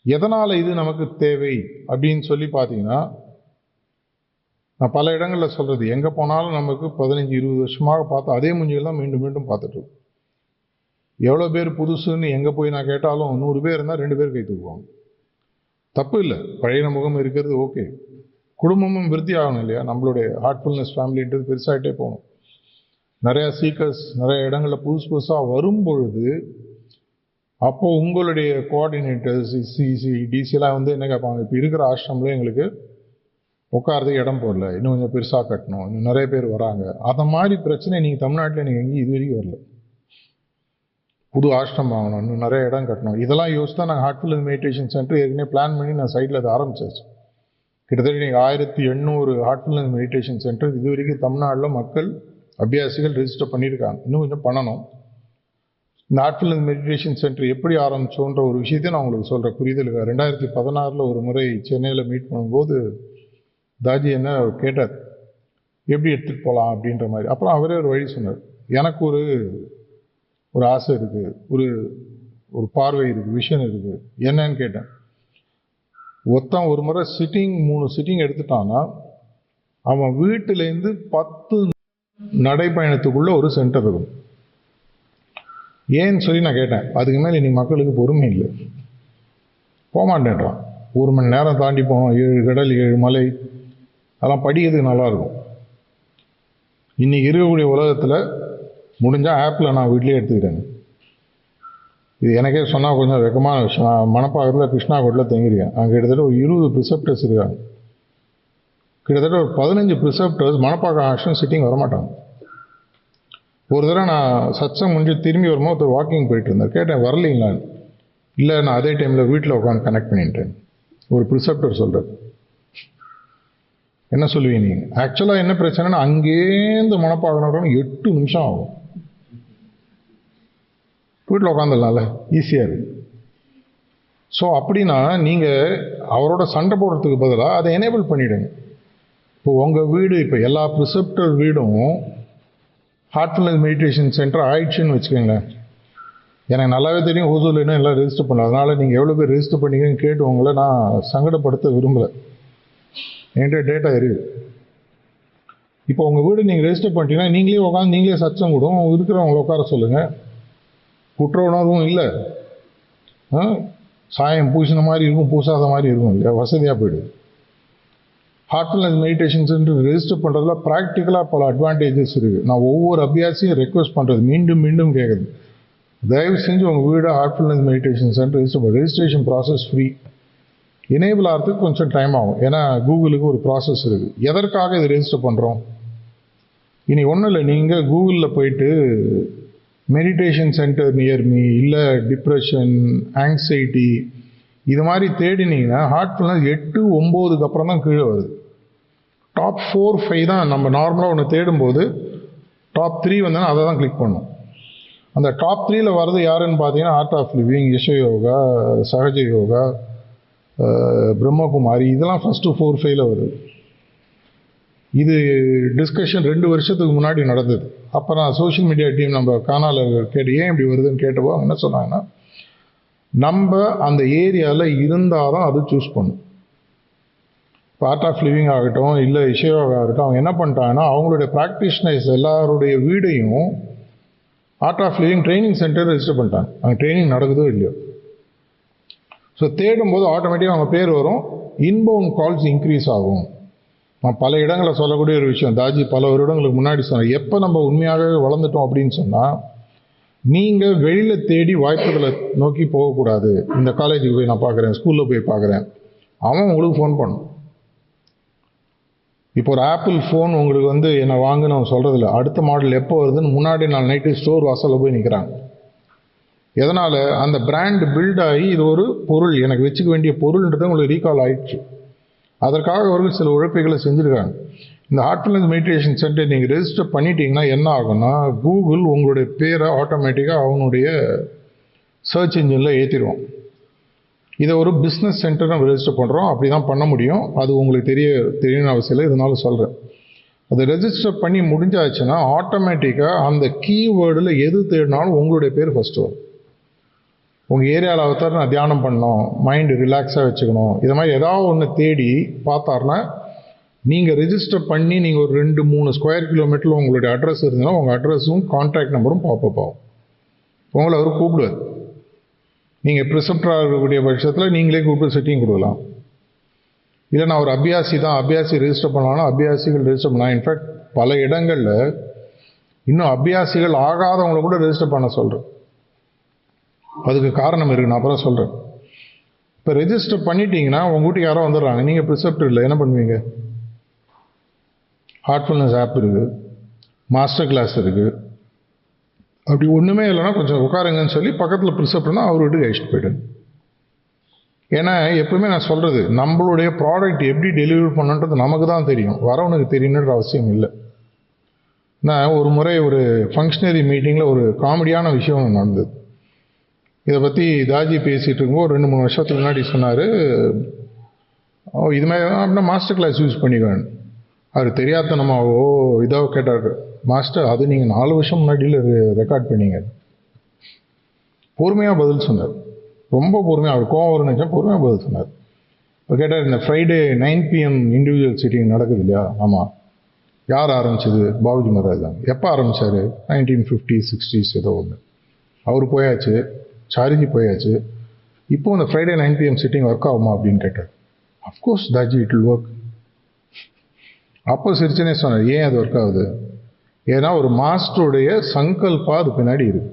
எதனால் இது நமக்கு தேவை அப்படின்னு சொல்லி பார்த்தீங்கன்னா, நான் பல இடங்களில் சொல்கிறது, எங்கே போனாலும் நமக்கு 15-20 வருஷமாக பார்த்து அதே மூஞ்சிகள் தான் மீண்டும் மீண்டும் பார்த்துட்ருக்கோம். எவ்வளோ பேர் புதுசுன்னு எங்கே போய் நான் கேட்டாலும் 100 பேர் இருந்தால் 2 பேர் கை தூக்குவாங்க. தப்பு இல்லை, பழைய முகம் இருக்கிறது ஓகே. குடும்பமும் விருத்தி ஆகணும் இல்லையா, நம்மளுடைய ஹார்ட்ஃபுல்னஸ் ஃபேமிலின்றது பெருசாகிட்டே போகணும். நிறையா சீக்கர்ஸ் நிறைய இடங்களில் புதுசாக வரும்பொழுது அப்போ உங்களுடைய கோஆர்டினேட்டர்ஸ் சிசி டிசிலாம் வந்து என்ன கேட்பாங்க, இப்போ இருக்கிற ஆசிரமில் எங்களுக்கு உட்காரதுக்கு இடம் போடல, இன்னும் கொஞ்சம் பெருசாக கட்டணும், இன்னும் நிறைய பேர் வராங்க. அந்த மாதிரி பிரச்சனை நீங்கள் தமிழ்நாட்டில் நீங்கள் எங்கேயும் இது வரைக்கும் வரல. புது ஆசிரம் வாங்கணும், இன்னும் நிறைய இடம் கட்டணும், இதெல்லாம் யோசிச்சு தான் நாங்கள் ஹார்ட்ஃபுல்னஸ் மெடிடேஷன் சென்டர் ஏற்கனவே பிளான் பண்ணி நான் சைடில் அதை ஆரம்பிச்சாச்சு. கிட்டத்தட்ட நீங்கள் 1800 ஹார்ட்ஃபுல்னஸ் மெடிடேஷன் சென்டர் இது வரைக்கும் தமிழ்நாட்டில் மக்கள் அபியாசிகள் ரெஜிஸ்டர் பண்ணியிருக்காங்க. இன்னும் கொஞ்சம் பண்ணணும். இந்த ஹார்ட்ஃபுல்னஸ் மெடிடேஷன் சென்டர் எப்படி ஆரம்பிச்சோன்ற ஒரு விஷயத்தை நான் உங்களுக்கு சொல்கிறேன் புரிதலுக்கு. 2016 ஒரு முறை சென்னையில் மீட் பண்ணும்போது தாஜி என்ன கேட்டார், எப்படி எடுத்துகிட்டு போகலாம் அப்படின்ற மாதிரி. அப்புறம் அவரே ஒரு வழி சொன்னார். எனக்கு ஒரு ஆசை இருக்குது, ஒரு பார்வை இருக்குது, விஷன் இருக்குது. என்னன்னு கேட்டேன். ஒருத்தன் ஒரு முறை 3 சிட்டிங் எடுத்துட்டான்னா அவன் வீட்டிலேருந்து 10 நடைப்பயணத்துக்குள்ள ஒரு சென்டர் இருக்கும். ஏன்னு சொல்லி நான் கேட்டேன். அதுக்கு மேலே இன்னைக்கு மக்களுக்கு பொறுமை இல்லை, போகமாட்டேன்றான். 1 மணி நேரம் தாண்டி போனோம், 7 கடல் 7 மலை, அதெல்லாம் படிக்கிறதுக்கு நல்லாயிருக்கும். இன்னைக்கு இருக்கக்கூடிய உலகத்தில் முடிஞ்சால் ஆப்பில் நான் வீட்லேயே எடுத்துக்கிட்டேன். இது எனக்கே சொன்னால் கொஞ்சம் வெக்கமான விஷயம். நான் மணப்பாக்கத்தில் கிருஷ்ணாகோட்டில் தங்கியிருக்கேன். அங்கே கிட்டத்தட்ட ஒரு 20 ப்ரிசெப்டர்ஸ் இருக்காங்க. கிட்டத்தட்ட ஒரு 15 ப்ரிசெப்டர்ஸ் மணப்பாக்கம் ஆக்ஷன் சிட்டிங் வரமாட்டாங்க. ஒரு தடவை நான் சத்சங்கம் முடிஞ்சு திரும்பி வரும்போது ஒருத்தர் வாக்கிங் போயிட்டு இருந்தேன். கேட்டேன், வரலீங்களான்னு. இல்லை, நான் அதே டைமில் வீட்டில் உட்காந்து கனெக்ட் பண்ணிட்டேன். ஒரு ப்ரிசெப்டர் சொல்கிறது. என்ன சொல்லுவீங்க நீங்கள்? ஆக்சுவலாக என்ன பிரச்சனைனா, அங்கேருந்து மணப்பாக்கம் 8 நிமிஷம் ஆகும். வீட்டில் உட்காந்துடலாம்ல, ஈஸியாக இருக்குது. ஸோ அப்படின்னா நீங்கள் அவரோட சண்டை போடுறதுக்கு பதிலாக அதை எனேபிள் பண்ணிவிடுங்க. இப்போ உங்கள் வீடு, இப்போ எல்லா ப்ரிசெப்டர் வீடும் ஹார்ட்ஃபுல்னஸ் மெடிடேஷன் சென்டர் ஆயிடுச்சுன்னு வச்சுக்கோங்களேன். எனக்கு நல்லாவே தெரியும் ஹோசூரில் இன்னும் எல்லாம் ரெஜிஸ்டர் பண்ணல. அதனால் நீங்கள் எவ்வளோ பேர் ரெஜிஸ்டர் பண்ணிங்கன்னு கேட்டு உங்களை நான் சங்கடப்படுத்த விரும்பலை. என்கிட்ட டேட்டா இருக்குது. இப்போ உங்கள் வீடு நீங்கள் ரெஜிஸ்டர் பண்ணிட்டீங்கன்னா நீங்களே உட்காந்து நீங்களே சச்சம் கூடும் இருக்கிறவங்களை உட்கார சொல்லுங்கள். குற்ற உணர்வும் இல்லை, சாயம் பூசின மாதிரி இருக்கும், பூசாத மாதிரி இருக்கும் இல்லையா, வசதியாக போயிடுது. ஹார்ட்ஃபுல்னஸ் மெடிடேஷன் சென்டர் ரெஜிஸ்டர் பண்ணுறதுல ப்ராக்டிக்கலாக பல அட்வான்டேஜஸ் இருக்குது. நான் ஒவ்வொரு அபியாசியும் ரெக்வஸ்ட் பண்ணுறது, மீண்டும் மீண்டும் கேட்குறது, தயவு செஞ்சு உங்கள் வீடு ஹார்ட்ஃபுல்னஸ் மெடிடேஷன் சென்டர் ரெஜிஸ்டர் பண்ண. Registration process free. எனேபிள் ஆகிறதுக்கு கொஞ்சம் டைம் ஆகும், ஏன்னா கூகுளுக்கு ஒரு ப்ராசஸ் இருக்குது. எதற்காக இதை ரெஜிஸ்டர் பண்ணுறோம்? இனி ஒன்றும் இல்லை, நீங்கள் கூகுளில் போயிட்டு மெடிடேஷன் சென்டர் நியர் மீ, இல்லை டிப்ரெஷன், ஆங்ஸைட்டி, இது மாதிரி தேடினீங்கன்னா ஹார்ட்ஃபுல்னஸ் 8, 9க்கு அப்புறம் தான் கீழே வருது. டாப் 4, 5 தான் நம்ம நார்மலாக ஒன்று தேடும்போது. டாப் 3 வந்தோன்னா அதை தான் கிளிக் பண்ணும். அந்த டாப் 3ல வர்றது யாருன்னு பார்த்தீங்கன்னா, ஆர்ட் ஆஃப் லிவிங், யஷ யோகா, சகஜ யோகா, பிரம்மகுமாரி, இதெல்லாம் ஃபஸ்ட்டு 4, 5ல வருது. இது டிஸ்கஷன் 2 வருஷத்துக்கு முன்னாடி நடந்தது. அப்போ நான் சோஷியல் மீடியா டீம் நம்ம காணால கேட்டு ஏன் இப்படி வருதுன்னு கேட்டப்போ அவங்க என்ன சொன்னாங்கன்னா, நம்ம அந்த ஏரியாவில் இருந்தால் தான் அது சூஸ் பண்ணும். இப்போ ஆர்ட் ஆஃப் லிவிங் ஆகட்டும், இல்லை இஷயோகா ஆகட்டும், அவங்க என்ன பண்ணிட்டாங்கன்னா அவங்களுடைய ப்ராக்டிஷனர்ஸ் எல்லாருடைய வீடையும் art of living training centre register பண்ணிட்டாங்க. அங்கே ட்ரைனிங் நடக்குதோ இல்லையோ. ஸோ தேடும்போது ஆட்டோமேட்டிக்காக அவங்க பேர் வரும். இன்பவுண்ட் கால்ஸ் இன்க்ரீஸ் ஆகும். நான் பல இடங்களில் சொல்லக்கூடிய ஒரு விஷயம், தாஜி பல வருடங்களுக்கு முன்னாடி சொன்னேன், எப்போ நம்ம உண்மையாகவே வளர்ந்துட்டோம் அப்படின்னு சொன்னால், நீங்கள் வெளியில் தேடி வாய்ப்புகளை நோக்கி போகக்கூடாது. இந்த காலேஜுக்கு போய் நான் பார்க்குறேன், ஸ்கூலில் போய் பார்க்குறேன், அவன் உங்களுக்கு ஃபோன் பண்ணும். இப்போ ஒரு ஆப்பிள் ஃபோன் உங்களுக்கு என்னை வாங்குன்னு அவன் சொல்கிறதில்ல, அடுத்த மாடல் எப்போ வருதுன்னு முன்னாடி நாள் நைட்டு ஸ்டோர் வாசலில் போய் நிற்கிறாங்க. எதனால்? அந்த பிராண்ட் பில்ட் ஆகி இது ஒரு பொருள், எனக்கு வச்சுக்க வேண்டிய பொருள்ன்றது உங்களுக்கு ரீகால் ஆயிடுச்சு. அதற்காக அவர்கள் சில உழைப்புகளை செஞ்சுருக்காங்க. இந்த ஹார்ட்ஃபுல்னஸ் மெடிடேஷன் சென்டர் நீங்கள் ரெஜிஸ்டர் பண்ணிட்டீங்கன்னா என்ன ஆகும்னா, கூகுள் உங்களுடைய பேரை ஆட்டோமேட்டிக்காக அவனுடைய சர்ச் இன்ஜினில் ஏற்றிடுவோம். இதை ஒரு பிஸ்னஸ் சென்டர் நம்ம ரெஜிஸ்டர் பண்ணுறோம். அப்படி தான் பண்ண முடியும். அது உங்களுக்கு தெரியணும்னு அவசியம் இல்லை, இதனால சொல்கிறேன். அதை ரெஜிஸ்டர் பண்ணி முடிஞ்சாச்சுன்னா ஆட்டோமேட்டிக்காக அந்த கீவேர்டில் எது தேடினாலும் உங்களுடைய பேர் ஃபஸ்ட்டு வரும். உங்கள் ஏரியாவில் அவத்தார் நான் தியானம் பண்ணணும், மைண்டு ரிலாக்ஸாக வச்சுக்கணும், இது மாதிரி ஏதாவது ஒன்று தேடி பார்த்தாருன்னா, நீங்கள் ரெஜிஸ்டர் பண்ணி நீங்கள் ஒரு 2-3 ஸ்கொயர் கிலோமீட்டரில் உங்களுடைய அட்ரஸ் இருந்ததுன்னா உங்கள் அட்ரஸும் கான்டாக்ட் நம்பரும் பாப்பப் ஆகும். உங்களை அவர் கூப்பிடுவார். நீங்கள் ப்ரிசெப்டராக இருக்கக்கூடிய பட்சத்தில் நீங்களே கூப்பிட்டு செட்டிங் கொடுக்கலாம். இல்லை நான் ஒரு அபியாசி தான், அபியாசி ரெஜிஸ்டர் பண்ணலாம்னா அபியாசிகள் ரெஜிஸ்டர் பண்ணலாம். இன்ஃபேக்ட் பல இடங்களில் இன்னும் அபியாசிகள் ஆகாதவங்களை கூட ரெஜிஸ்டர் பண்ண சொல்கிறேன். அதுக்கு காரணம் இருக்குது, நான் அப்புறம் சொல்கிறேன். இப்போ ரெஜிஸ்டர் பண்ணிட்டீங்கன்னா உங்கள் வீட்டுக்கு யாரோ வந்துடுறாங்க, நீங்கள் ப்ரிசெப்டர் இல்லை, என்ன பண்ணுவீங்க? ஹார்ட்ஃபுல்னஸ் ஆப் இருக்குது, மாஸ்டர் கிளாஸ் இருக்குது. அப்படி ஒன்றுமே இல்லைன்னா கொஞ்சம் உட்காருங்கன்னு சொல்லி பக்கத்தில் ப்ரிசெப்டர்னா அவர் வீட்டுக்கு அழைச்சிட்டு போய்ட்டு. ஏன்னா எப்பவுமே நான் சொல்கிறது, நம்மளுடைய ப்ராடக்ட் எப்படி டெலிவரி பண்ணுன்றது நமக்கு தான் தெரியும், வரவனுக்கு தெரியணுன்ற அவசியம் இல்லை. நான் ஒரு முறை ஒரு ஃபங்க்ஷனரி மீட்டிங்கில் ஒரு காமெடியான விஷயம் நடந்தது. இதை பற்றி தாஜி பேசிகிட்டு இருக்கும்போது 2-3 வருஷத்துக்கு முன்னாடி சொன்னார், இது மாதிரி அப்படின்னா மாஸ்டர் கிளாஸ் யூஸ் பண்ணிக்குவேன். அவர் தெரியாத நம்ம இதாக கேட்டார், மாஸ்டர் அது நீங்கள் 4 வருஷம் முன்னாடியில் ரெக்கார்ட் பண்ணீங்க. பொறுமையாக பதில் சொன்னார், ரொம்ப பொறுமையாக. அவர் கோவம் வரும்னு நினச்சா பொறுமையாக பதில் சொன்னார். இப்போ கேட்டார், இந்த ஃப்ரைடே 9 PM இண்டிவிஜுவல் சிட்டிங் நடக்குது இல்லையா? ஆமாம். யார் ஆரம்பிச்சது? பாபுஜி மகாராஜ் தான். எப்போ ஆரம்பித்தார்? 1950s 60s ஏதோ ஒன்று. அவர் போயாச்சு, சாரிஜி போயாச்சு. இப்போ அந்த ஃப்ரைடே 9 PM சிட்டிங் ஒர்க் ஆகுமா அப்படின்னு கேட்டார். Of course Daaji, it will work. அப்போ சிரிச்சனே சொன்னார், ஏன் அது ஒர்க் ஆகுது? ஏன்னா ஒரு மாஸ்டருடைய சங்கல்பா அது பின்னாடி இருக்கு.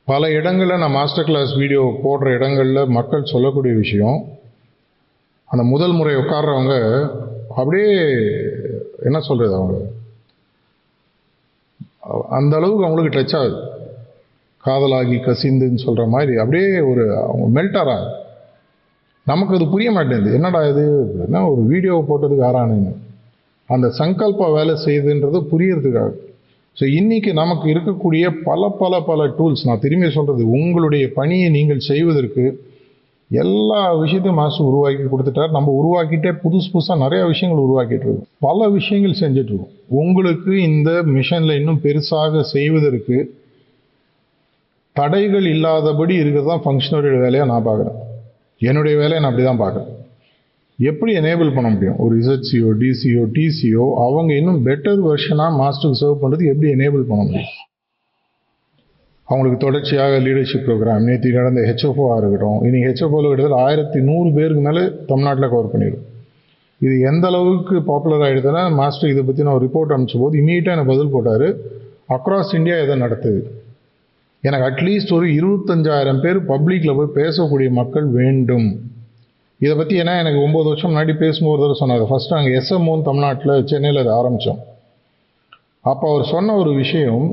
பல இடங்களில் நான் மாஸ்டர் கிளாஸ் வீடியோ போடுற இடங்களில் மக்கள் சொல்லக்கூடிய விஷயம், அந்த முதல் முறை உட்கார்றவங்க அப்படியே என்ன சொல்கிறது, அவங்க அந்த அளவுக்கு அவங்களுக்கு டச் ஆகுது. காதலாகி கசிந்துன்னு சொல்கிற மாதிரி அப்படியே அவங்க மெல்டாராங்க. நமக்கு அது புரிய மாட்டேங்குது. என்னடா இது, என்ன ஒரு வீடியோ போட்டதுக்கு ஆறானுன்னு. அந்த சங்கல்பா வேலை செய்யுதுன்றது புரியறதுக்காக. ஸோ இன்னைக்கு நமக்கு இருக்கக்கூடிய பல பல பல டூல்ஸ், நான் திரும்பி சொல்கிறது, உங்களுடைய பணியை நீங்கள் செய்வதற்கு எல்லா விஷயத்தையும் மாஸ்டர் உருவாக்கி கொடுத்துட்டார். நம்ம உருவாக்கிட்டே புதுசாக நிறைய விஷயங்கள் உருவாக்கிட்டு இருக்கோம். பல விஷயங்கள் செஞ்சுட்டு இருக்கோம். உங்களுக்கு இந்த மிஷனில் இன்னும் பெருசாக செய்வதற்கு தடைகள் இல்லாதபடி இருக்கிறது தான் ஃபங்க்ஷனரியோட வேலையாக நான் பார்க்குறேன். என்னுடைய வேலையை நான் அப்படி தான் பார்க்குறேன். எப்படி எனேபிள் பண்ண முடியும் ஒரு இசட்சியோ, டிசியோ, டிசியோ அவங்க இன்னும் பெட்டர் வெர்ஷனாக மாஸ்டருக்கு சர்வ் பண்ணுறது எப்படி எனேபிள் பண்ண முடியும்? அவங்களுக்கு தொடர்ச்சியாக லீடர்ஷிப் ப்ரோக்ராம், நேற்று நடந்த ஹெச்எஃப்ஓவாக இருக்கட்டும், இன்னைக்கு ஹெச்எஃப்ஓவில் கிட்டத்தட்ட 1100 பேருக்கு மேலே தமிழ்நாட்டில் கவர் பண்ணிடும். இது எந்த அளவுக்கு பாப்புலர் ஆகிடுதுன்னா, மாஸ்டர் இதை பற்றி நான் ஒரு ரிப்போர்ட் அனுப்பிச்ச போது இமீடியட்டாக எனக்கு பதில் போட்டார், அக்ராஸ் இந்தியா எதை நடத்துது, எனக்கு அட்லீஸ்ட் ஒரு 25,000 பேர் பப்ளிக்கில் போய் பேசக்கூடிய மக்கள் வேண்டும் இதை பற்றி. ஏன்னா எனக்கு 9 வருஷம் முன்னாடி பேசும்போது தடவை சொன்னார். ஃபஸ்ட்டு நாங்கள் எஸ்எம்ஓன்னு தமிழ்நாட்டில் சென்னையில் அதை ஆரம்பித்தோம். அப்போ அவர் சொன்ன ஒரு விஷயம்,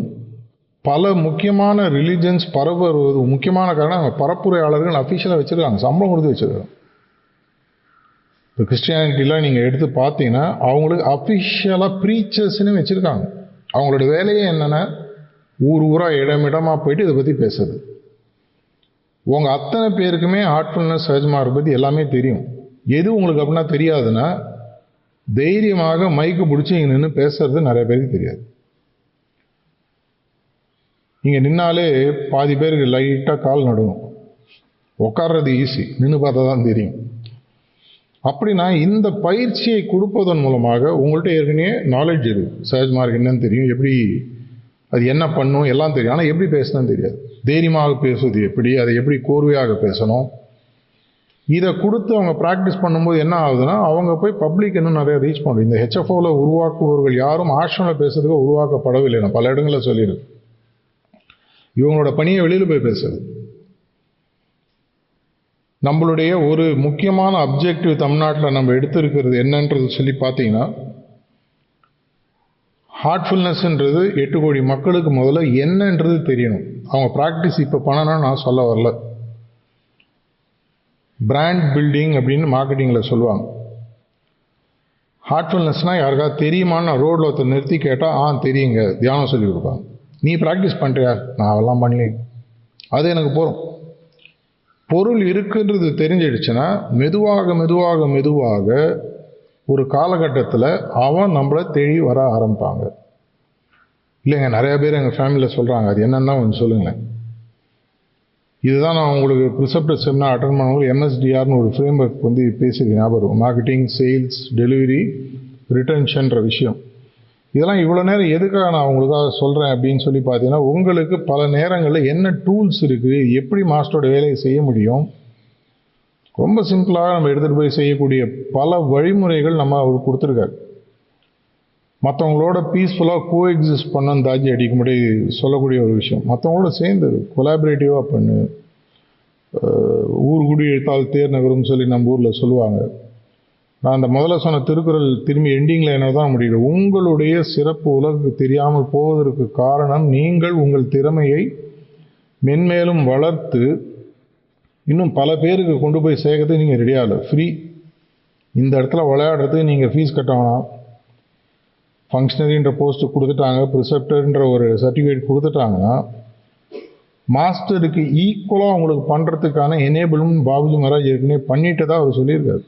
பல முக்கியமான ரிலீஜன்ஸ் பரவுவது முக்கியமான காரணம் பரப்புரையாளர்கள் அஃபிஷியலாக வச்சுருக்காங்க, சம்பளம் கொடுத்து வச்சுருக்காங்க. இப்போ கிறிஸ்டியானிட்டிலாம் நீங்கள் எடுத்து பார்த்தீங்கன்னா அவங்களுக்கு அஃபிஷியலாக ப்ரீச்சர்ஸ்ன்னு வச்சுருக்காங்க. அவங்களோட வேலையே என்னென்னா ஊர் ஊராக இடமாக போயிட்டு இதை பற்றி பேசுறது. உங்கள் அத்தனை பேருக்குமே ஹார்ட்ஃபுல்னஸ், சஹஜ்மார்க் பற்றி எல்லாமே தெரியும். எது உங்களுக்கு அப்படின்னா தெரியாதுன்னா, தைரியமாக மைக்கு பிடிச்சி இங்கே நின்று பேசுறது நிறைய பேருக்கு தெரியாது. இங்கே நின்னாலே பாதி பேருக்கு லைட்டாக கால் நடுங்கும். உட்கார்றது ஈஸி, நின்று பார்த்தா தான் தெரியும். அப்படின்னா இந்த பயிற்சியை கொடுப்பதன் மூலமாக உங்கள்கிட்ட ஏற்கனவே நாலேஜ் இருக்குது. சஹஜ்மார்க் என்னன்னு தெரியும், எப்படி அது என்ன பண்ணும் எல்லாம் தெரியும். ஆனால் எப்படி பேசணும்னு தெரியாது. தைரியமாக பேசுவது எப்படி, அதை எப்படி கோர்வையாக பேசணும், இதை கொடுத்து அவங்க ப்ராக்டிஸ் பண்ணும்போது என்ன ஆகுதுன்னா, அவங்க போய் பப்ளிக் இன்னும் நிறைய ரீச் பண்ணுறது. இந்த ஹெச்எஃப்ஓவில் உருவாக்குபவர்கள் யாரும் ஆசிரமில் பேசுறதுக்கு உருவாக்கப்படவில்லை. நான் பல இடங்களில் சொல்லியிருக்கேன். இவங்களோட பணியை வெளியில் போய் பேசுறது. நம்மளுடைய ஒரு முக்கியமான அப்ஜெக்டிவ் தமிழ்நாட்டில் நம்ம எடுத்திருக்கிறது என்னன்றது சொல்லி பார்த்தீங்கன்னா, ஹார்ட்ஃபுல்னஸ்ன்றது 8 கோடி மக்களுக்கு முதல்ல என்னன்றது தெரியணும். அவங்க ப்ராக்டிஸ் இப்போ பண்ணணும்னு நான் சொல்ல வரல. பிராண்ட் பில்டிங் அப்படின்னு மார்க்கெட்டிங்கில் சொல்லுவாங்க. ஹார்ட்ஃபுல்னஸ்னால் யாருக்காவது தெரியுமான்னு ரோடில் ஒருத்தர் நிறுத்தி கேட்டால் தெரியுங்க, தியானம் சொல்லி கொடுப்பாங்க. நீ ப்ராக்டிஸ் பண்ணுறியா? நான் அதெல்லாம் பண்ணல, அது எனக்கு போகிறோம். பொருள் இருக்குன்றது தெரிஞ்சிடுச்சுன்னா மெதுவாக மெதுவாக மெதுவாக ஒரு காலகட்டத்தில் அவன் நம்மளை தேடி வர ஆரம்பிப்பாங்க. இல்லைங்க, நிறைய பேர் எங்கள் ஃபேமிலியில் சொல்கிறாங்க, அது என்னன்னா கொஞ்சம் சொல்லுங்களேன். இதுதான் நான் உங்களுக்கு ப்ரிசெப்டர் செமினார் அட்டன் பண்ணும்போது MSDRன்னு ஒரு ஃப்ரேம் ஒர்க் வந்து பேசியிருக்கேன், ஞாபகம். மார்க்கெட்டிங், சேல்ஸ், டெலிவரி, ரிட்டன்ஷன்ற விஷயம். இதெல்லாம் இவ்வளோ நேரம் எதுக்காக நான் உங்களுக்காக சொல்கிறேன் அப்படின்னு சொல்லி பார்த்தீங்கன்னா, உங்களுக்கு பல நேரங்களில் என்ன டூல்ஸ் இருக்குது, எப்படி மாஸ்டரோட வேலையை செய்ய முடியும், ரொம்ப சிம்பிளாக நம்ம எடுத்துகிட்டு போய் செய்யக்கூடிய பல வழிமுறைகள் நம்ம அவர் கொடுத்துருக்காரு. மற்றவங்களோட பீஸ்ஃபுல்லாக கோஎக்ஸிஸ்ட் பண்ணணும் தாஜி அடிக்கும்படி சொல்லக்கூடிய ஒரு விஷயம். மற்றவங்களோட சேர்ந்து கொலாபரேட்டிவாக பண்ணு. ஊர் குடி எழுத்தால் தேர் நகரும்னு சொல்லி நம்ம ஊரில் சொல்லுவாங்க. நான் அந்த முதல்ல சொன்ன திருக்குறள் திரும்பி எண்டிங்கில் என்ன தான் முடியல. உங்களுடைய சிறப்பு உலகுக்கு தெரியாமல் போவதற்கு காரணம், நீங்கள் உங்கள் திறமையை மென்மேலும் வளர்த்து இன்னும் பல பேருக்கு கொண்டு போய் சேர்க்கறதுக்கு நீங்கள் ரெடியாக இல்லை. ஃப்ரீ. இந்த இடத்துல விளையாடுறதுக்கு நீங்கள் ஃபீஸ் கட்ட வேணாம். ஃபங்க்ஷனரின்ற போஸ்ட்டு கொடுத்துட்டாங்க, ப்ரிசெப்டர்ன்ற ஒரு சர்டிஃபிகேட் கொடுத்துட்டாங்கன்னா, மாஸ்டருக்கு ஈக்குவலாக உங்களுக்கு பண்ணுறதுக்கான எனேபிள்மெண்ட் பாபுஜி மகாராஜ் ஏற்கனவே பண்ணிட்டு தான் அவர் சொல்லியிருக்காரு.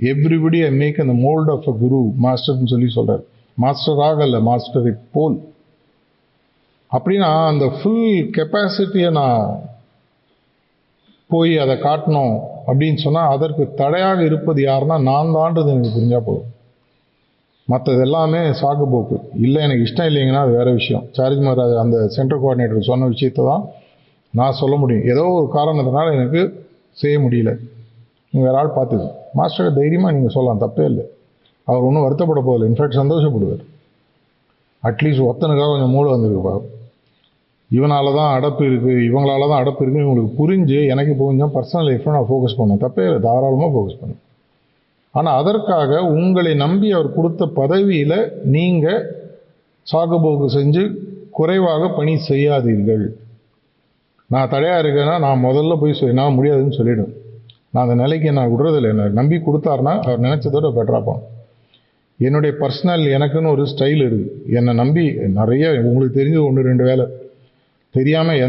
எவ்ரிபடி ஐ மேக் அந்த மோல்ட் ஆஃப் அ குரு மாஸ்டர்னு சொல்லி சொல்கிறார். மாஸ்டராக இல்லை, மாஸ்டரை போல். அப்படின்னா அந்த ஃபுல் கெப்பாசிட்டியை நான் போய் அதை காட்டணும் அப்படின்னு சொன்னால், அதற்கு தடையாக இருப்பது யாருன்னா நான் தான்றது எனக்கு புரிஞ்சால் போதும். மற்றது எல்லாமே சாக்கு போக்கு. இல்லை எனக்கு இஷ்டம் இல்லைங்கன்னா அது வேறு விஷயம். சார்ஜ் மகாராஜ் அந்த சென்டர் கோஆர்டினேட்டர் சொன்ன விஷயத்தை தான் நான் சொல்ல முடியும். ஏதோ ஒரு காரணத்தினால எனக்கு செய்ய முடியல, நீங்கள் வேறு ஆள் பார்த்துக்கு. மாஸ்டர் தைரியமாக நீங்கள் சொல்லலாம், தப்பே இல்லை. அவர் ஒன்றும் வருத்தப்பட போதில்லை, இன்ஃபேக்ட் சந்தோஷப்படுவார். அட்லீஸ்ட் ஒத்தனுக்காக கொஞ்சம் மூளை வந்துருக்குப்பா, இவனால தான் அடப்பு இருக்குது, இவங்களால தான் அடப்பு இருக்குன்னு இவங்களுக்கு புரிஞ்சு எனக்கு இப்போ கொஞ்சம் பர்சனல் லைஃப்பில் நான் ஃபோக்கஸ் பண்ணேன். தப்பே இல்லை, தாராளமாக ஃபோக்கஸ் பண்ணேன். ஆனால் அதற்காக உங்களை நம்பி அவர் கொடுத்த பதவியில் நீங்கள் சாக்குபோக்கு செஞ்சு குறைவாக பணி செய்யாதீர்கள். நான் தடையாக இருக்கேன்னா நான் முதல்ல போய் நான் முடியாதுன்னு சொல்லிவிடும். நான் அந்த நிலைக்கு நான் விடுறதில்லை. என்னை நம்பி கொடுத்தாருன்னா அவர் நினச்சதோட பெட்டராப்பான். என்னுடைய பர்சனல் எனக்குன்னு ஒரு ஸ்டைல் இருக்குது. என்னை நம்பி நிறைய உங்களுக்கு தெரிஞ்சு 1-2 வேலை தெரியாமல்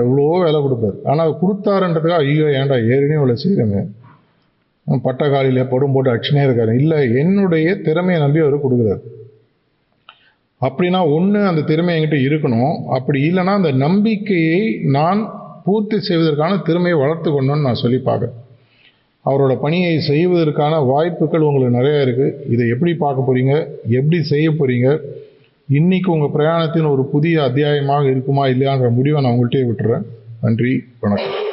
எவ்வளோ வேலை கொடுப்பார். ஆனால் அது கொடுத்தாருன்றதுக்காக ஐயோ ஏன்டா ஏற்கனவே இவ்வளோ செய்கிறேங்க, பட்ட காலில் படும் போட்டு அடிச்சுனே இருக்காரு. இல்லை, என்னுடைய திறமையை நம்பி அவர் கொடுக்குறாரு. அப்படின்னா ஒன்று அந்த திறமை என்கிட்ட இருக்கணும். அப்படி இல்லைன்னா அந்த நம்பிக்கையை நான் பூர்த்தி செய்வதற்கான திறமையை வளர்த்து கொண்டோன்னு நான் சொல்லி பார்க்குறேன். அவரோட பணியை செய்வதற்கான வாய்ப்புகள் உங்களுக்கு நிறையா இருக்குது. இதை எப்படி பார்க்க போகிறீங்க, எப்படி செய்ய போகிறீங்க, இன்றைக்கி உங்கள் பிரயாணத்தின் ஒரு புதிய அத்தியாயமாக இருக்குமா இல்லையான்ற முடிவை நான் உங்கள்கிட்டயே விட்டுறேன். நன்றி, வணக்கம்.